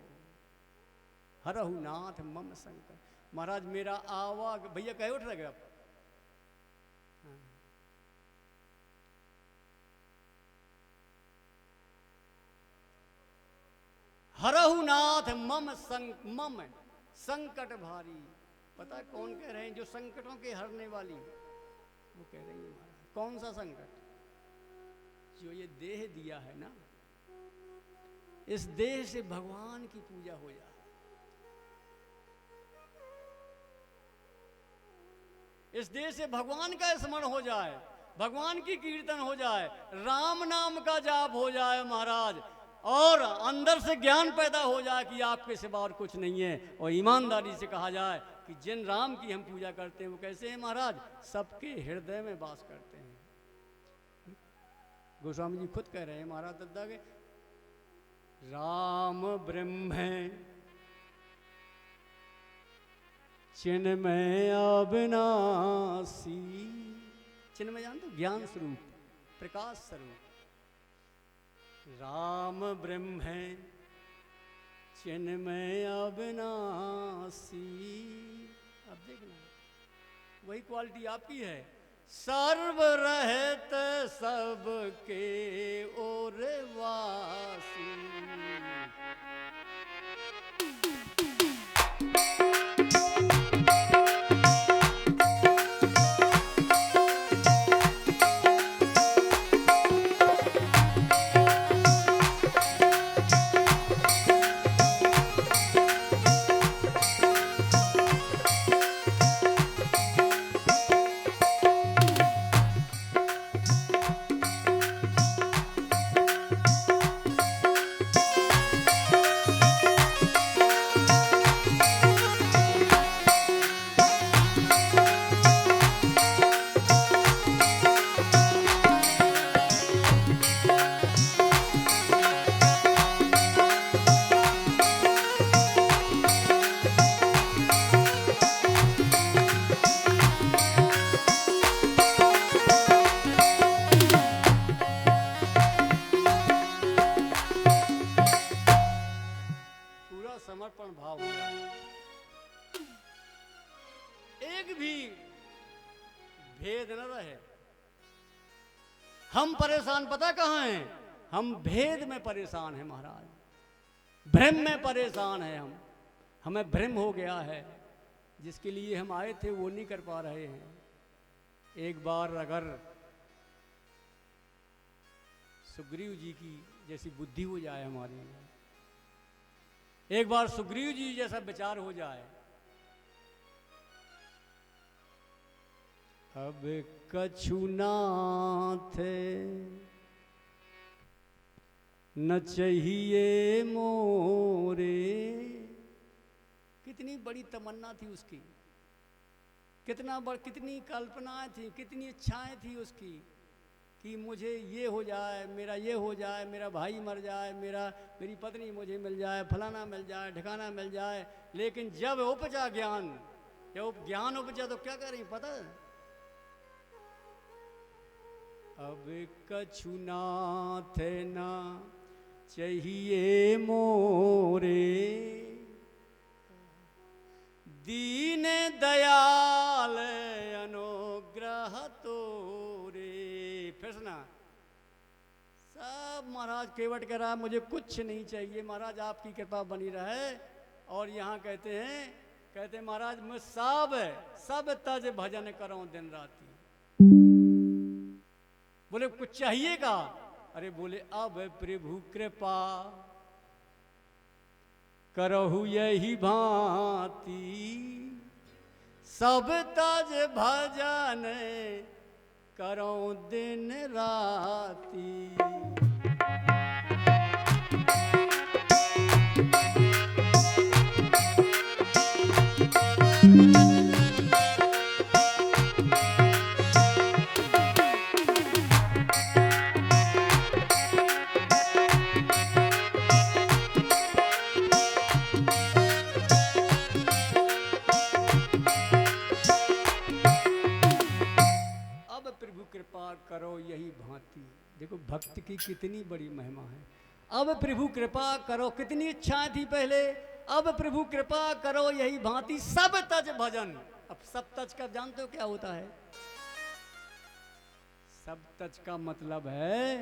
हरहुनाथ मम संकट। महाराज मेरा आवाग, भैया कहे उठ रहे आप? हरहुनाथ मम संकट भारी। पता है कौन कह रहे हैं? जो संकटों के हरने वाली वो कह रही है महाराज। कौन सा संकट? जो ये देह दिया है ना, इस देह से भगवान की पूजा हो जाए, इस देह से भगवान का स्मरण हो जाए, भगवान की कीर्तन हो जाए, राम नाम का जाप हो जाए महाराज, और अंदर से ज्ञान पैदा हो जाए कि आपके सिवा और कुछ नहीं है। और ईमानदारी से कहा जाए कि जिन राम की हम पूजा करते हैं वो कैसे हैं महाराज? सबके हृदय में वास करते हैं। गोस्वामी जी खुद कह रहे हैं महाराज दद्दा के, राम ब्रह्म चिन्मय अविनाशी। चिन्मय जानते हो? ज्ञान स्वरूप, प्रकाश स्वरूप। राम ब्रह्म चिन्मय अविनाशी। अब देखना वही क्वालिटी आपकी है। सर्व रहत सबके ओर वासी। समर्पण भाव हो जाए। एक भी भेद न रहे। हम परेशान पता कहां हैं? हम भेद में परेशान हैं महाराज, भ्रम में परेशान हैं हम। हमें भ्रम हो गया है, जिसके लिए हम आए थे वो नहीं कर पा रहे हैं। एक बार अगर सुग्रीव जी की जैसी बुद्धि हो जाए हमारी, एक बार सुग्रीव जी जैसा विचार हो जाए, अब कछु नाथ न चाहिए मोरे। कितनी बड़ी तमन्ना थी उसकी, कितनी कल्पनाएं थी, कितनी इच्छाएं थी उसकी कि मुझे ये हो जाए, मेरा ये हो जाए, मेरा भाई मर जाए, मेरी पत्नी मुझे मिल जाए, फलाना मिल जाए, ठिकाना मिल जाए। लेकिन जब उपजा ज्ञान, जब ज्ञान उपजा तो क्या करें पता है? अब कछु नाथ ना चाहिए मोरे, दीन दयाल अनुग्रह तोरे। फिर सुना, सब महाराज केवट कह रहा मुझे कुछ नहीं चाहिए, महाराज आपकी कृपा बनी रहे। और यहाँ कहते महाराज मैं सब तज भजन करो दिन राती। बोले कुछ चाहिएगा? अरे बोले अब प्रभु कृपा करहु यही भांति, सब तज भजन करो दिन राती। करो यही भांति। देखो भक्त की कितनी बड़ी महिमा है। अब प्रभु कृपा करो, कितनी इच्छाएं थी पहले, अब प्रभु कृपा करो यही भांति, सब तज भजन। अब सब तज का जानते हो क्या होता है? सब तज का मतलब है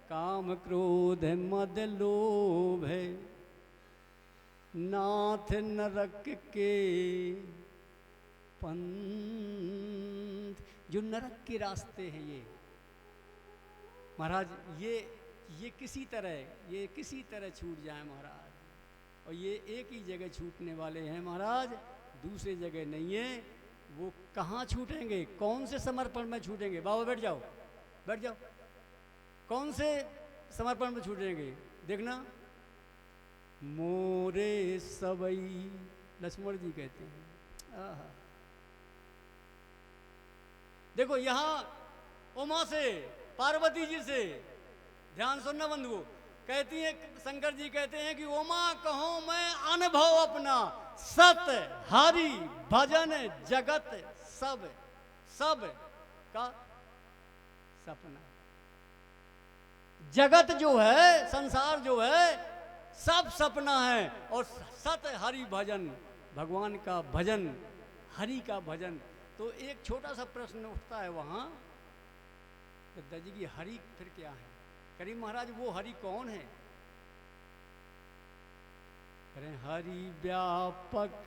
काम क्रोध मद लोभ है, नाथ नरक के पंथ। जो नरक के रास्ते हैं ये महाराज, ये किसी तरह छूट जाए महाराज। और ये एक ही जगह छूटने वाले हैं महाराज, दूसरी जगह नहीं है। वो कहाँ छूटेंगे? कौन से समर्पण में छूटेंगे? बाबा बैठ जाओ। कौन से समर्पण में छूटेंगे? देखना, मोरे सबई, लक्ष्मण जी कहते हैं। आहा, देखो यहाँ उमा से, पार्वती जी से, ध्यान सुनना बंधुओं, कहती हैं, शंकर जी कहते हैं कि उमा कहो मैं अनुभव अपना, सत हरि भजन जगत सब का सपना। जगत जो है, संसार जो है, सब सपना है। और सत हरि भजन, भगवान का भजन, हरि का भजन। तो एक छोटा सा प्रश्न उठता है वहाँ, दत्ता जी की हरि फिर क्या है? करीम महाराज वो हरि कौन है? करें हरि व्यापक,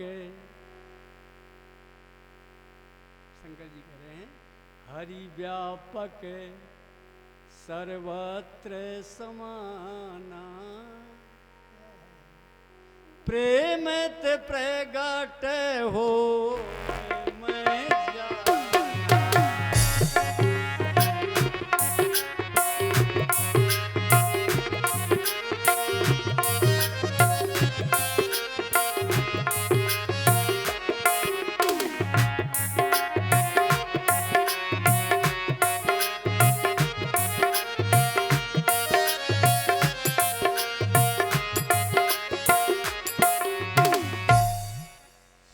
शंकर जी कह रहे हैं हरि व्यापक सर्वत्र समाना, प्रेम ते प्रगट हो मैं जाना।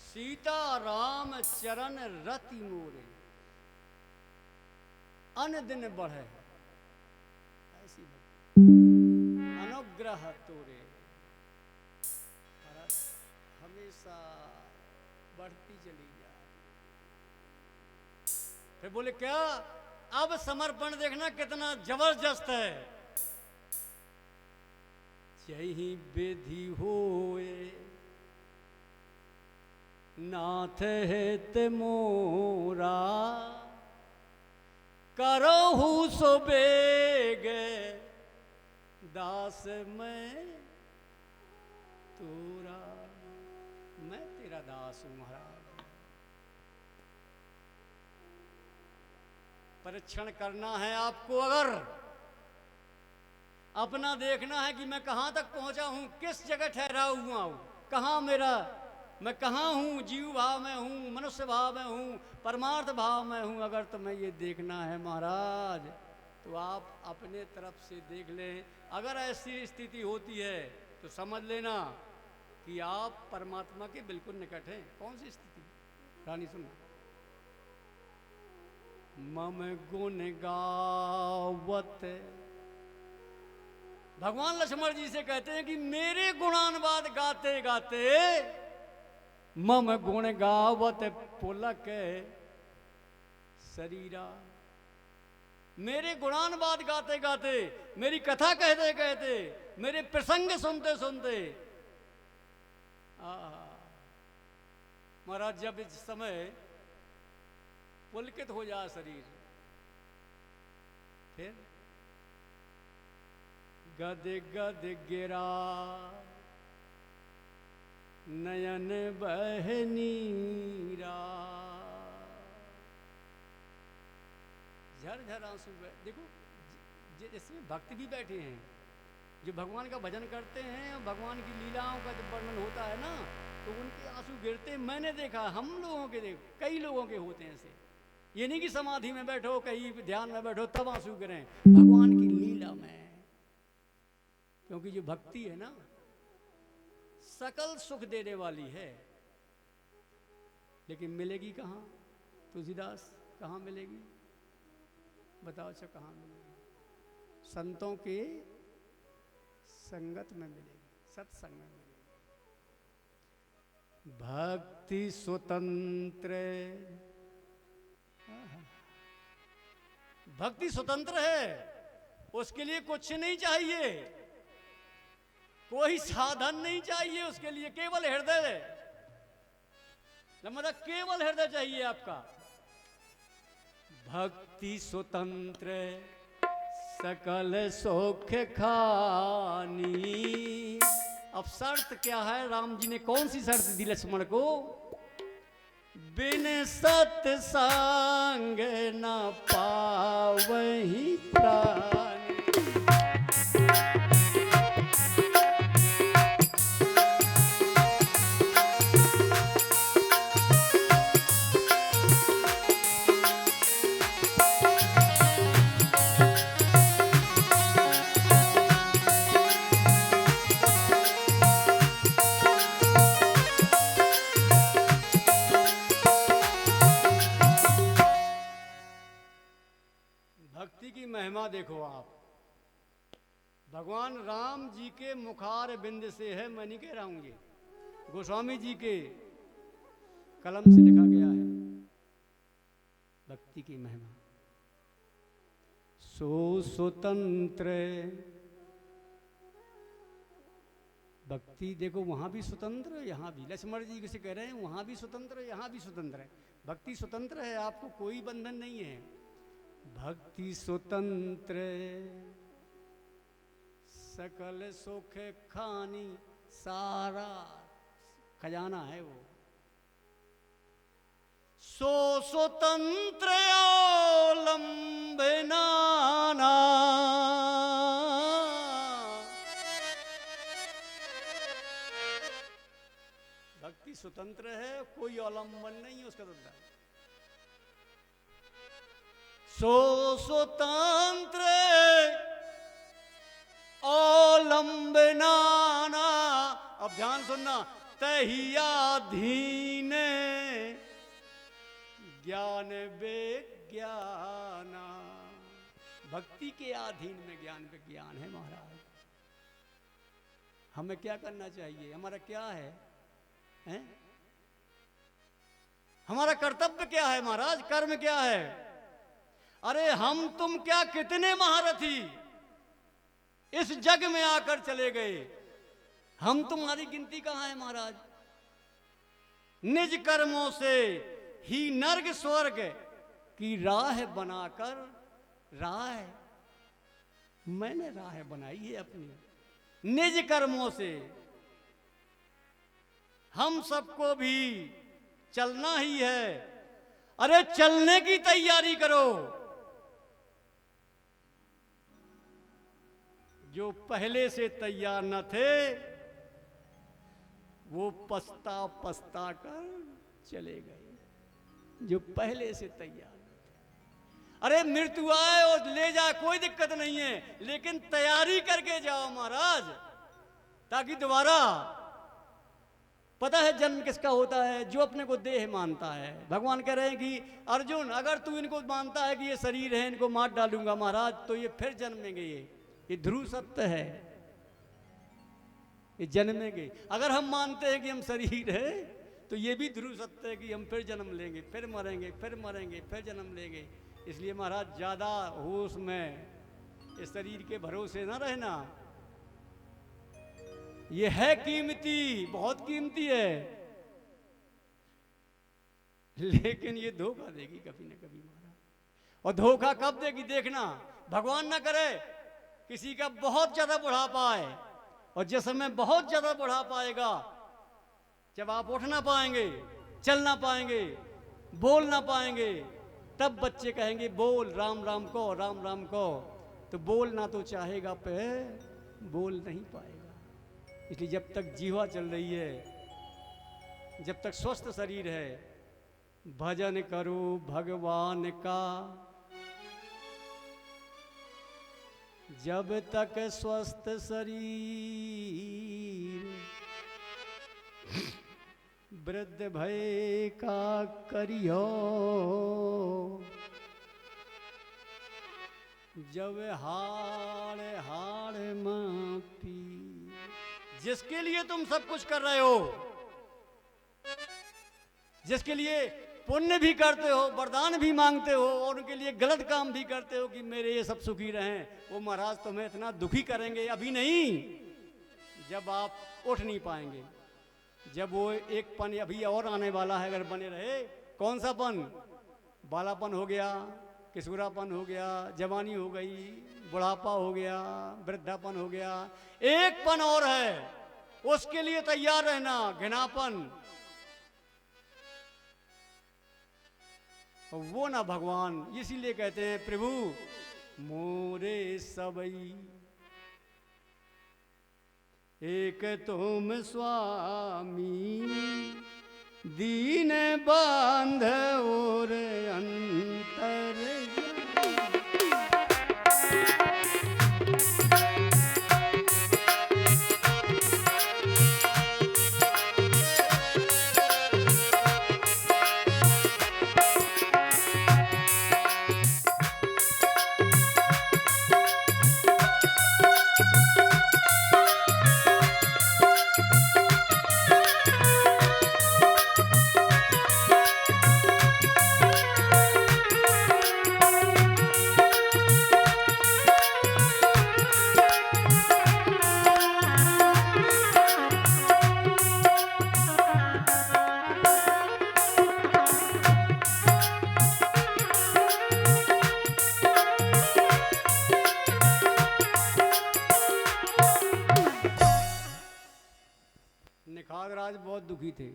सीता राम चरण रति मोरे, अन दिन बढ़े ऐसी अनुग्रह तोरे। भरत हमेशा बढ़ती चली जाए। फिर बोले क्या? अब समर्पण देखना कितना जबरदस्त है। यही विधि होए नाथ हेत मोरा, करहु सो बेग दास मैं तोरा। मैं तेरा दास हूं महाराज। परीक्षण करना है आपको, अगर अपना देखना है कि मैं कहाँ तक पहुंचा हूं, किस जगह ठहरा हुआ हूं, कहाँ मेरा, मैं कहाँ हूँ, जीव भाव में हूँ, मनुष्य भाव में हूँ, परमार्थ भाव में हूँ। अगर तुम्हें ये देखना है महाराज, तो आप अपने तरफ से देख लें। अगर ऐसी स्थिति होती है तो समझ लेना कि आप परमात्मा के बिल्कुल निकट हैं। कौन सी स्थिति? रानी सुनो। मम गुण गावत, भगवान लक्ष्मण जी से कहते हैं कि मेरे गुणानुवाद गाते गाते मम गुण गावत पुलक शरीरा। मेरे गुणानुवाद गाते गाते, मेरी कथा कहते कहते, मेरे प्रसंग सुनते सुनते, महाराज जब इस समय पुलकित हो जाए शरीर, फिर गद गद गिरा नयन बहनीरा। झर झर आंसू। देखो जिसमें भक्त भी बैठे हैं, जो भगवान का भजन करते हैं और भगवान की लीलाओं का जब वर्णन होता है ना, तो उनके आंसू गिरते मैंने देखा। हम लोगों के कई लोगों के होते हैं ऐसे। ये नहीं कि समाधि में बैठो, कहीं ध्यान में बैठो तब आंसू गिरें, भगवान की लीला में। क्योंकि जो भक्ति है ना, सकल सुख देने वाली है, लेकिन मिलेगी कहाँ? तुलसीदास, कहाँ मिलेगी? बताओ अच्छा, कहाँ मिलेगी? संतों के संगत में मिलेगी, सत्संग में मिलेगी। भक्ति स्वतंत्र, भक्ति स्वतंत्र है, उसके लिए कुछ नहीं चाहिए, कोई साधन नहीं चाहिए उसके लिए, केवल हृदय, मतलब केवल हृदय चाहिए आपका। भक्ति स्वतंत्र सकल सुख खानी। अब शर्त क्या है? राम जी ने कौन सी शर्त दी लक्ष्मण को? बिन सत्संग न पावहि प्राण। भक्ति की महिमा देखो आप। भगवान राम जी के मुखार बिंद से है, मैं नहीं कह रहा हूं, ये गोस्वामी जी के कलम से लिखा गया है। भक्ति की महिमा। सो स्वतंत्र भक्ति, देखो वहां भी स्वतंत्र, यहां भी। लक्ष्मण जी किसे कह रहे हैं, वहां भी स्वतंत्र है, यहां भी स्वतंत्र है। भक्ति स्वतंत्र है, आपको कोई बंधन नहीं है। भक्ति स्वतंत्र सकल सुख खानी, सारा खजाना है वो। सो स्वतंत्र अवलंबनाना, भक्ति स्वतंत्र है, कोई अवलंबन नहीं है उसका धंधा। सो स्वतंत्र अवलंबनाना, अब ध्यान सुनना, तहियाधीन ज्ञान विज्ञाना। भक्ति के अधीन में ज्ञान विज्ञान है महाराज। हमें क्या करना चाहिए, हमारा क्या है, हैं? हमारा कर्तव्य क्या है महाराज, कर्म क्या है? अरे हम तुम क्या कितने महारथी इस जग में आकर चले गए, हम तुम्हारी गिनती कहां है महाराज। निज कर्मों से ही नर्क स्वर्ग की राह बनाकर, राह मैंने राह बनाई है अपनी, निज कर्मों से। हम सबको भी चलना ही है। अरे चलने की तैयारी करो। जो पहले से तैयार न थे वो पछता पछता कर चले गए, जो पहले से तैयार न थे। अरे मृत्यु आए और ले जाए कोई दिक्कत नहीं है, लेकिन तैयारी करके जाओ महाराज, ताकि दोबारा, पता है जन्म किसका होता है, जो अपने को देह मानता है। भगवान कह रहे हैं कि अर्जुन अगर तू इनको मानता है कि ये शरीर है, इनको मार डालूंगा महाराज, तो ये फिर जन्मेंगे। ये ध्रुव सत्य है, ये जन्मेंगे। अगर हम मानते हैं कि हम शरीर है, तो ये भी ध्रुव सत्य है कि हम फिर जन्म लेंगे, फिर मरेंगे, फिर मरेंगे, फिर जन्म लेंगे। इसलिए महाराज ज्यादा होश में इस शरीर के भरोसे ना रहना। ये है कीमती, बहुत कीमती है, लेकिन ये धोखा देगी कभी ना कभी महाराज। और धोखा कब देगी देखना, भगवान ना करे किसी का बहुत ज्यादा बुढ़ापा आए, और जिस समय बहुत ज्यादा बुढ़ापा आएगा, जब आप उठ ना पाएंगे, चल ना पाएंगे, बोल ना पाएंगे, तब बच्चे कहेंगे बोल राम राम को, राम राम को। तो बोलना तो चाहेगा पे बोल नहीं पाएगा। इसलिए जब तक जीवा चल रही है, जब तक स्वस्थ शरीर है, भजन करो भगवान का। जब तक स्वस्थ शरीर वृद्ध भय का करियो, जब हाड़ हाड़ मापी। जिसके लिए तुम सब कुछ कर रहे हो, जिसके लिए पुण्य भी करते हो, वरदान भी मांगते हो, और उनके लिए गलत काम भी करते हो कि मेरे ये सब सुखी रहें, वो महाराज तुम्हें इतना दुखी करेंगे अभी नहीं, जब आप उठ नहीं पाएंगे। जब वो एक पन अभी और आने वाला है, अगर बने रहे। कौन सा पन? बालापन हो गया, किशोरापन हो गया, जवानी हो गई, बुढ़ापा हो गया, वृद्धापन हो गया। एक पन और है, उसके लिए तैयार रहना, घृणापन। वो ना भगवान, इसीलिए कहते हैं प्रभु मोरे सबई एक तुम स्वामी, दीन बांध और अंतर। निखात राज बहुत दुखी थे,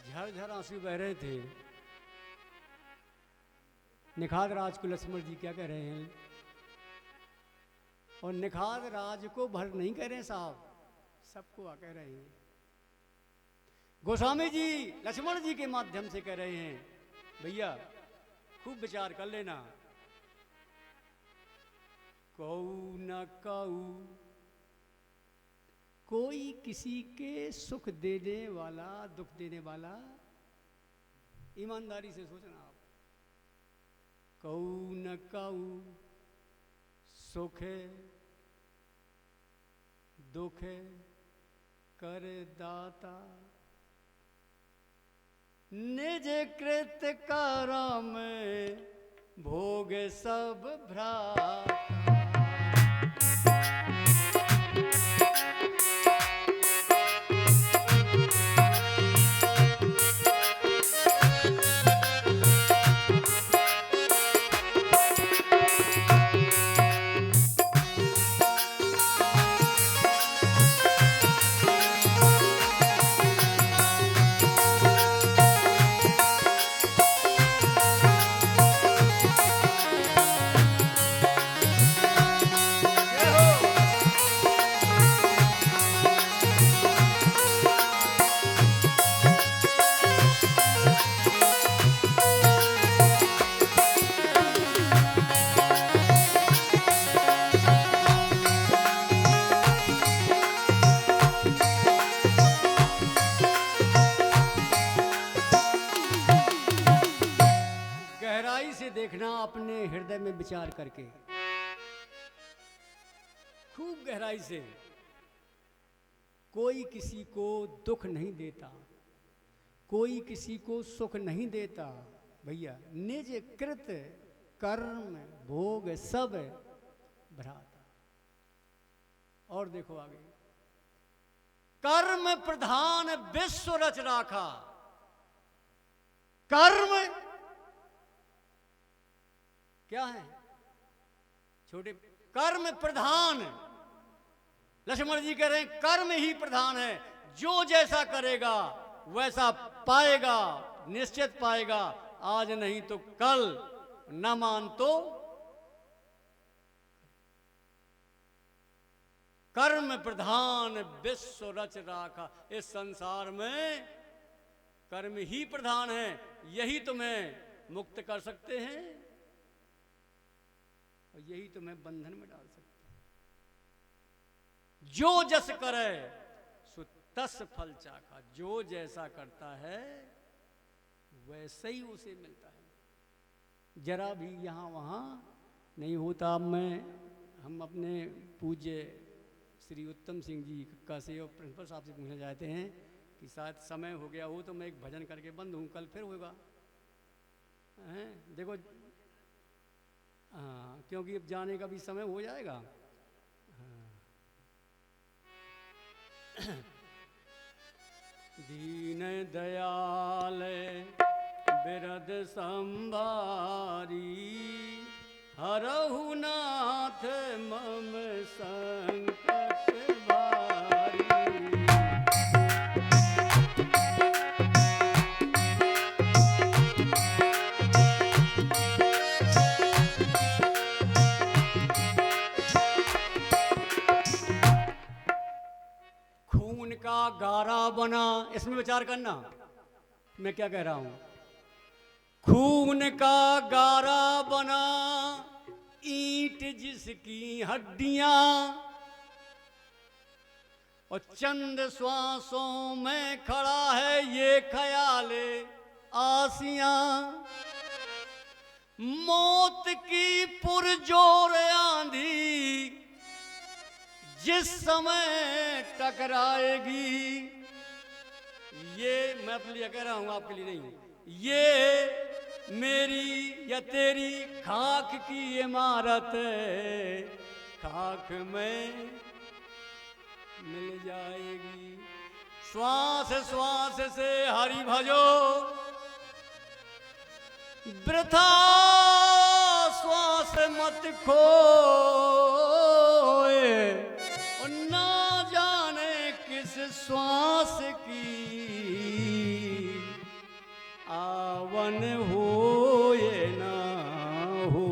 झरझर आंसू बह रहे थे। निखात राज को लक्ष्मण जी क्या कह रहे हैं, और निखात राज को भर नहीं कह रहे साहब, सबको आ कह रहे हैं। गोस्वामी जी लक्ष्मण जी के माध्यम से कह रहे हैं, भैया खूब विचार कर लेना। कऊ न कऊ कोई किसी के सुख देने वाला, दुख देने वाला, ईमानदारी से सोचना आप। कऊ न कऊ सुख दुख कर दाता, निज कृत करम भोग सब भ्राता। देखना अपने हृदय में विचार करके, खूब गहराई से। कोई किसी को दुख नहीं देता, कोई किसी को सुख नहीं देता भैया, निज कृत कर्म भोग सब भ्राता। और देखो आगे, कर्म प्रधान विश्व रच राखा। कर्म क्या है छोटे, कर्म प्रधान। लक्ष्मण जी कह रहे हैं कर्म ही प्रधान है, जो जैसा करेगा वैसा पाएगा, निश्चित पाएगा। आज नहीं तो कल, न मान तो कर्म प्रधान विश्व रच राखा। इस संसार में कर्म ही प्रधान है, यही तुम्हें मुक्त कर सकते हैं और यही तुम्हें बंधन में डाल सकते हैं। जो जस करे सो तस फल चाखा। जो जैसा करता है वैसे ही उसे मिलता है। जरा भी यहाँ वहाँ नहीं होता। अब हम अपने पूज्य श्री उत्तम सिंह जी का से और प्रिंसिपल साहब से पूछना चाहते हैं कि शायद समय हो गया हो तो मैं एक भजन करके बंद हूँ, कल फिर होगा। देखो हाँ, क्योंकि अब जाने का भी समय हो जाएगा। हाँ। दीन दयाल बिरद संभारी, हरहु नाथ मम संकट भारी। खून का गारा बना, इसमें विचार करना मैं क्या कह रहा हूं। खून का गारा बना ईंट जिसकी हड्डियां, और चंद श्वासों में खड़ा है ये ख्याल आसियां। मौत की पुरजोर आंधी जिस समय टकराएगी, ये मैं अपने लिए कह रहा हूं, आपके लिए नहीं, ये मेरी या तेरी खाक की इमारत खाक में मिल जाएगी। श्वास श्वास से हरि भजो, वृथा श्वास मत खोए, और ना जाने श्वास की आवन हो ये ना हो।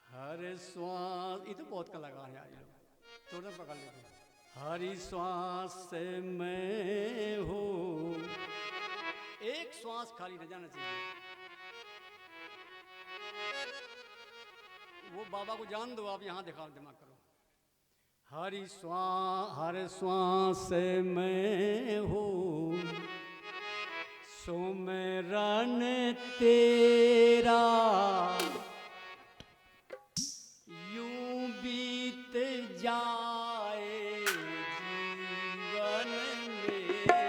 हर श्वास, ये तो बहुत कलाकार है यार, थोड़ा पकड़ लेते हैं। हरी श्वास से मैं हो, एक श्वास खाली रह जाना चाहिए। वो बाबा को जान दो, आप यहाँ दिखाओ, दिमाग करो। हर श्वास से मैं हो, सुमिरन तेरा यूं बीत जाए जीवन मेरा।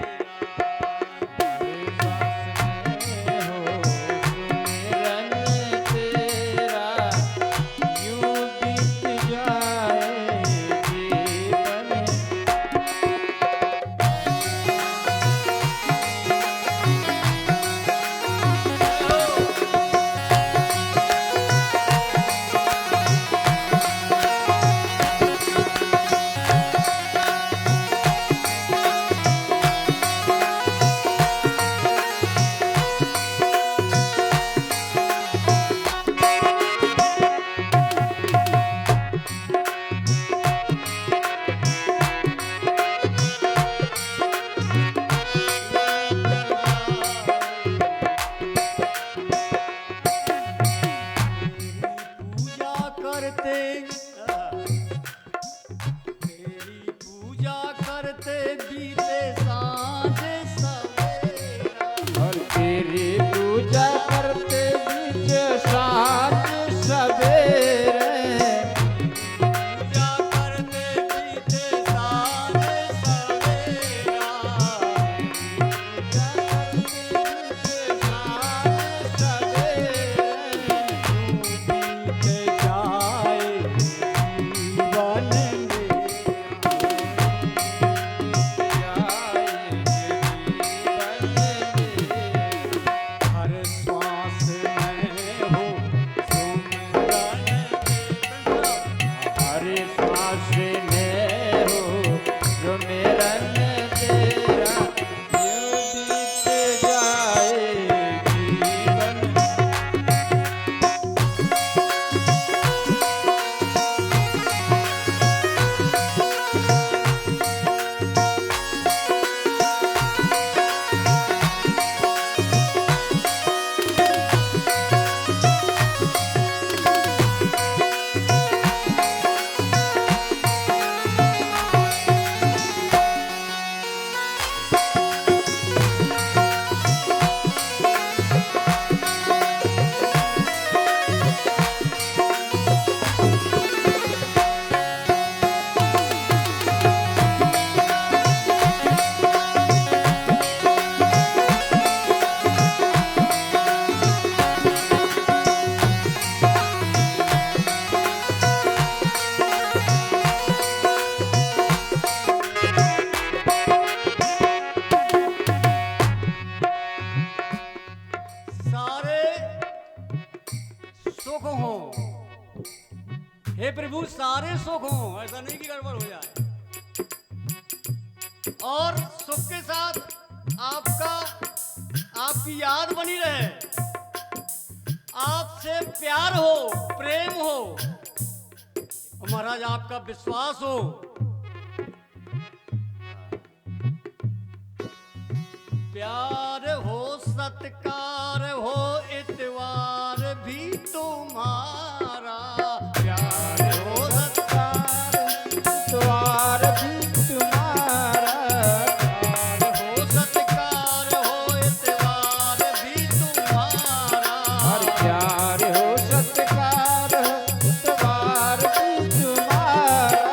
तेरी पूजा करते बीते सांझ सवेरा, और तेरी पूजा करते बीच साँझ सवेरे, पूजा करते बीते सांझ सवेरा, पूजा करते बीच साँझ सवेरे, बीत जाए जीवन हर श्वास में हो सुमिरन हरे श्वास में हो जो मेरन तेरा, यूं बीत जाए जीवन। सारे सुख हो, हे प्रभु सारे सुख हो, ऐसा नहीं कि गड़बड़ हो जाए, और सुख के साथ आपकी याद बनी रहे, आपसे प्यार हो, प्रेम हो, और महाराज आपका विश्वास हो। प्यार हो, सत्कार हो, इतवार भी तुम्हारा। प्यार हो, सत्कार द्वार भी तुम्हारा, प्यार हो, सत्कार हो, इतवार भी तुम्हारा। और प्यार हो सत्कार हो द्वार भी तुम्हारा,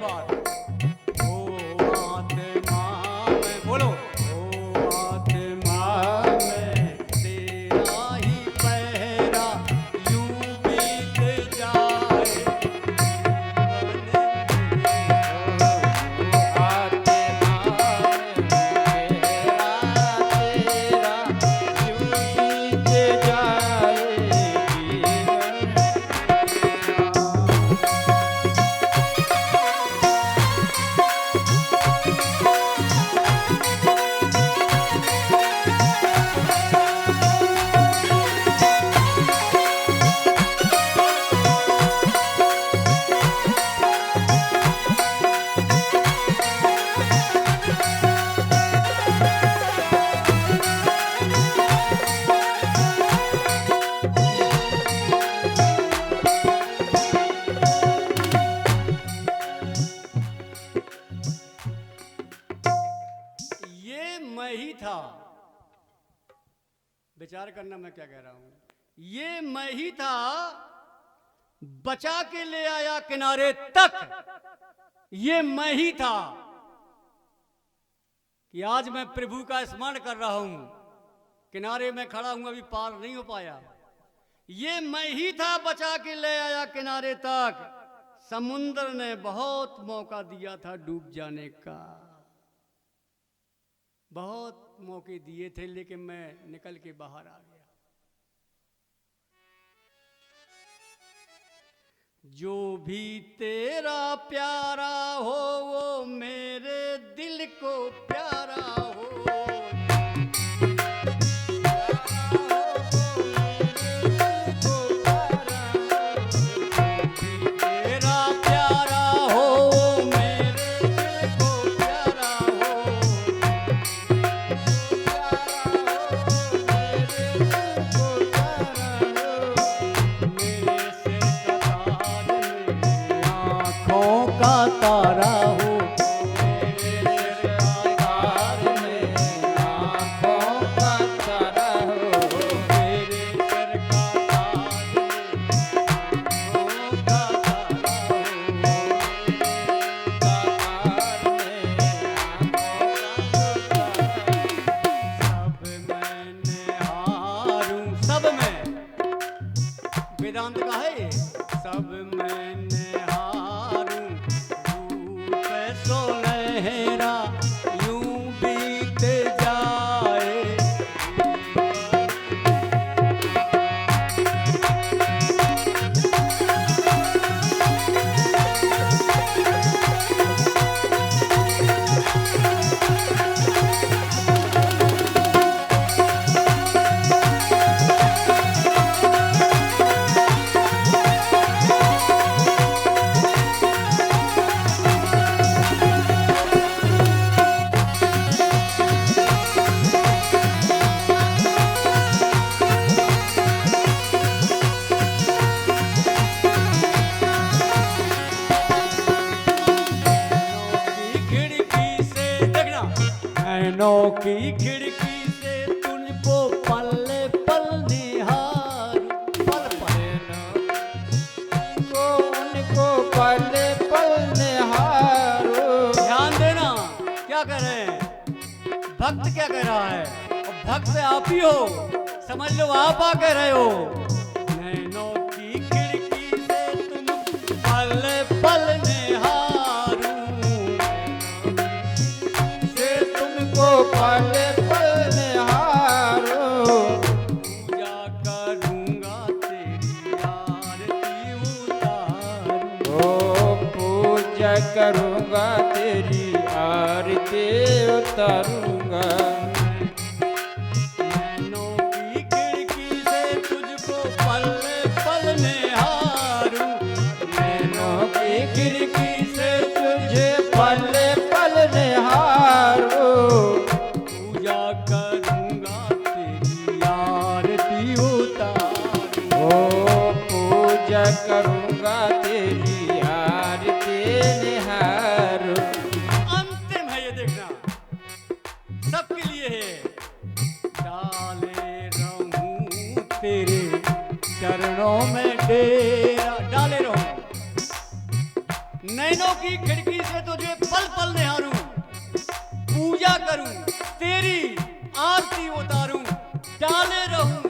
बार ओ आत्मा में बोलो ओ आत्मा में तेरा ही पहरा यूं बीत जाए मैं ही था। विचार करना मैं क्या कह रहा हूं। ये मैं ही था, बचा के ले आया किनारे तक। ये मैं ही था कि आज मैं प्रभु का स्मरण कर रहा हूं, किनारे में खड़ा हूं, अभी पार नहीं हो पाया। ये मैं ही था, बचा के ले आया किनारे तक। समुद्र ने बहुत मौका दिया था डूब जाने का, बहुत मौके दिए थे, लेकिन मैं निकल के बाहर आ गया। जो भी तेरा प्यारा हो वो मेरे दिल को प्यारा हो। वेदांत का है ये। सब मैंने हारूं रूप सोनहरा यूं बीत जाए। नैनों की खिड़की से तुझको पल पल निहार, पल पल को उनको पल पल निहारो। ध्यान देना क्या कह रहे हैं, भक्त क्या कह रहा है। और भक्त आप ही हो, समझ लो आप आ कह रहे हो। नैनों की खिड़की से तुम पल पल निहारूं, पल पल निहारो। पूजा करूंगा तेरी आरती उतारूं। ओ पूजा करूंगा तेरी आरती उतारूंगा। नैनों की खिड़की से तुझको पल पल निहारूं। नैनों की खिड़की से तुझे पल पल निहारो। करूंगा तेरी आरती उतारूं। ओ पूजा करूंगा तेरी आरती निहारो। अंतिम है ये, देखना सबके लिए है। डाले रहूं तेरे चरणों में डेरा, डाले रहूं नैनों की खिड़की से तुझे पल पल निहारूं, पूजा करूं, तेरी आरती उतारूं, डाले रहूं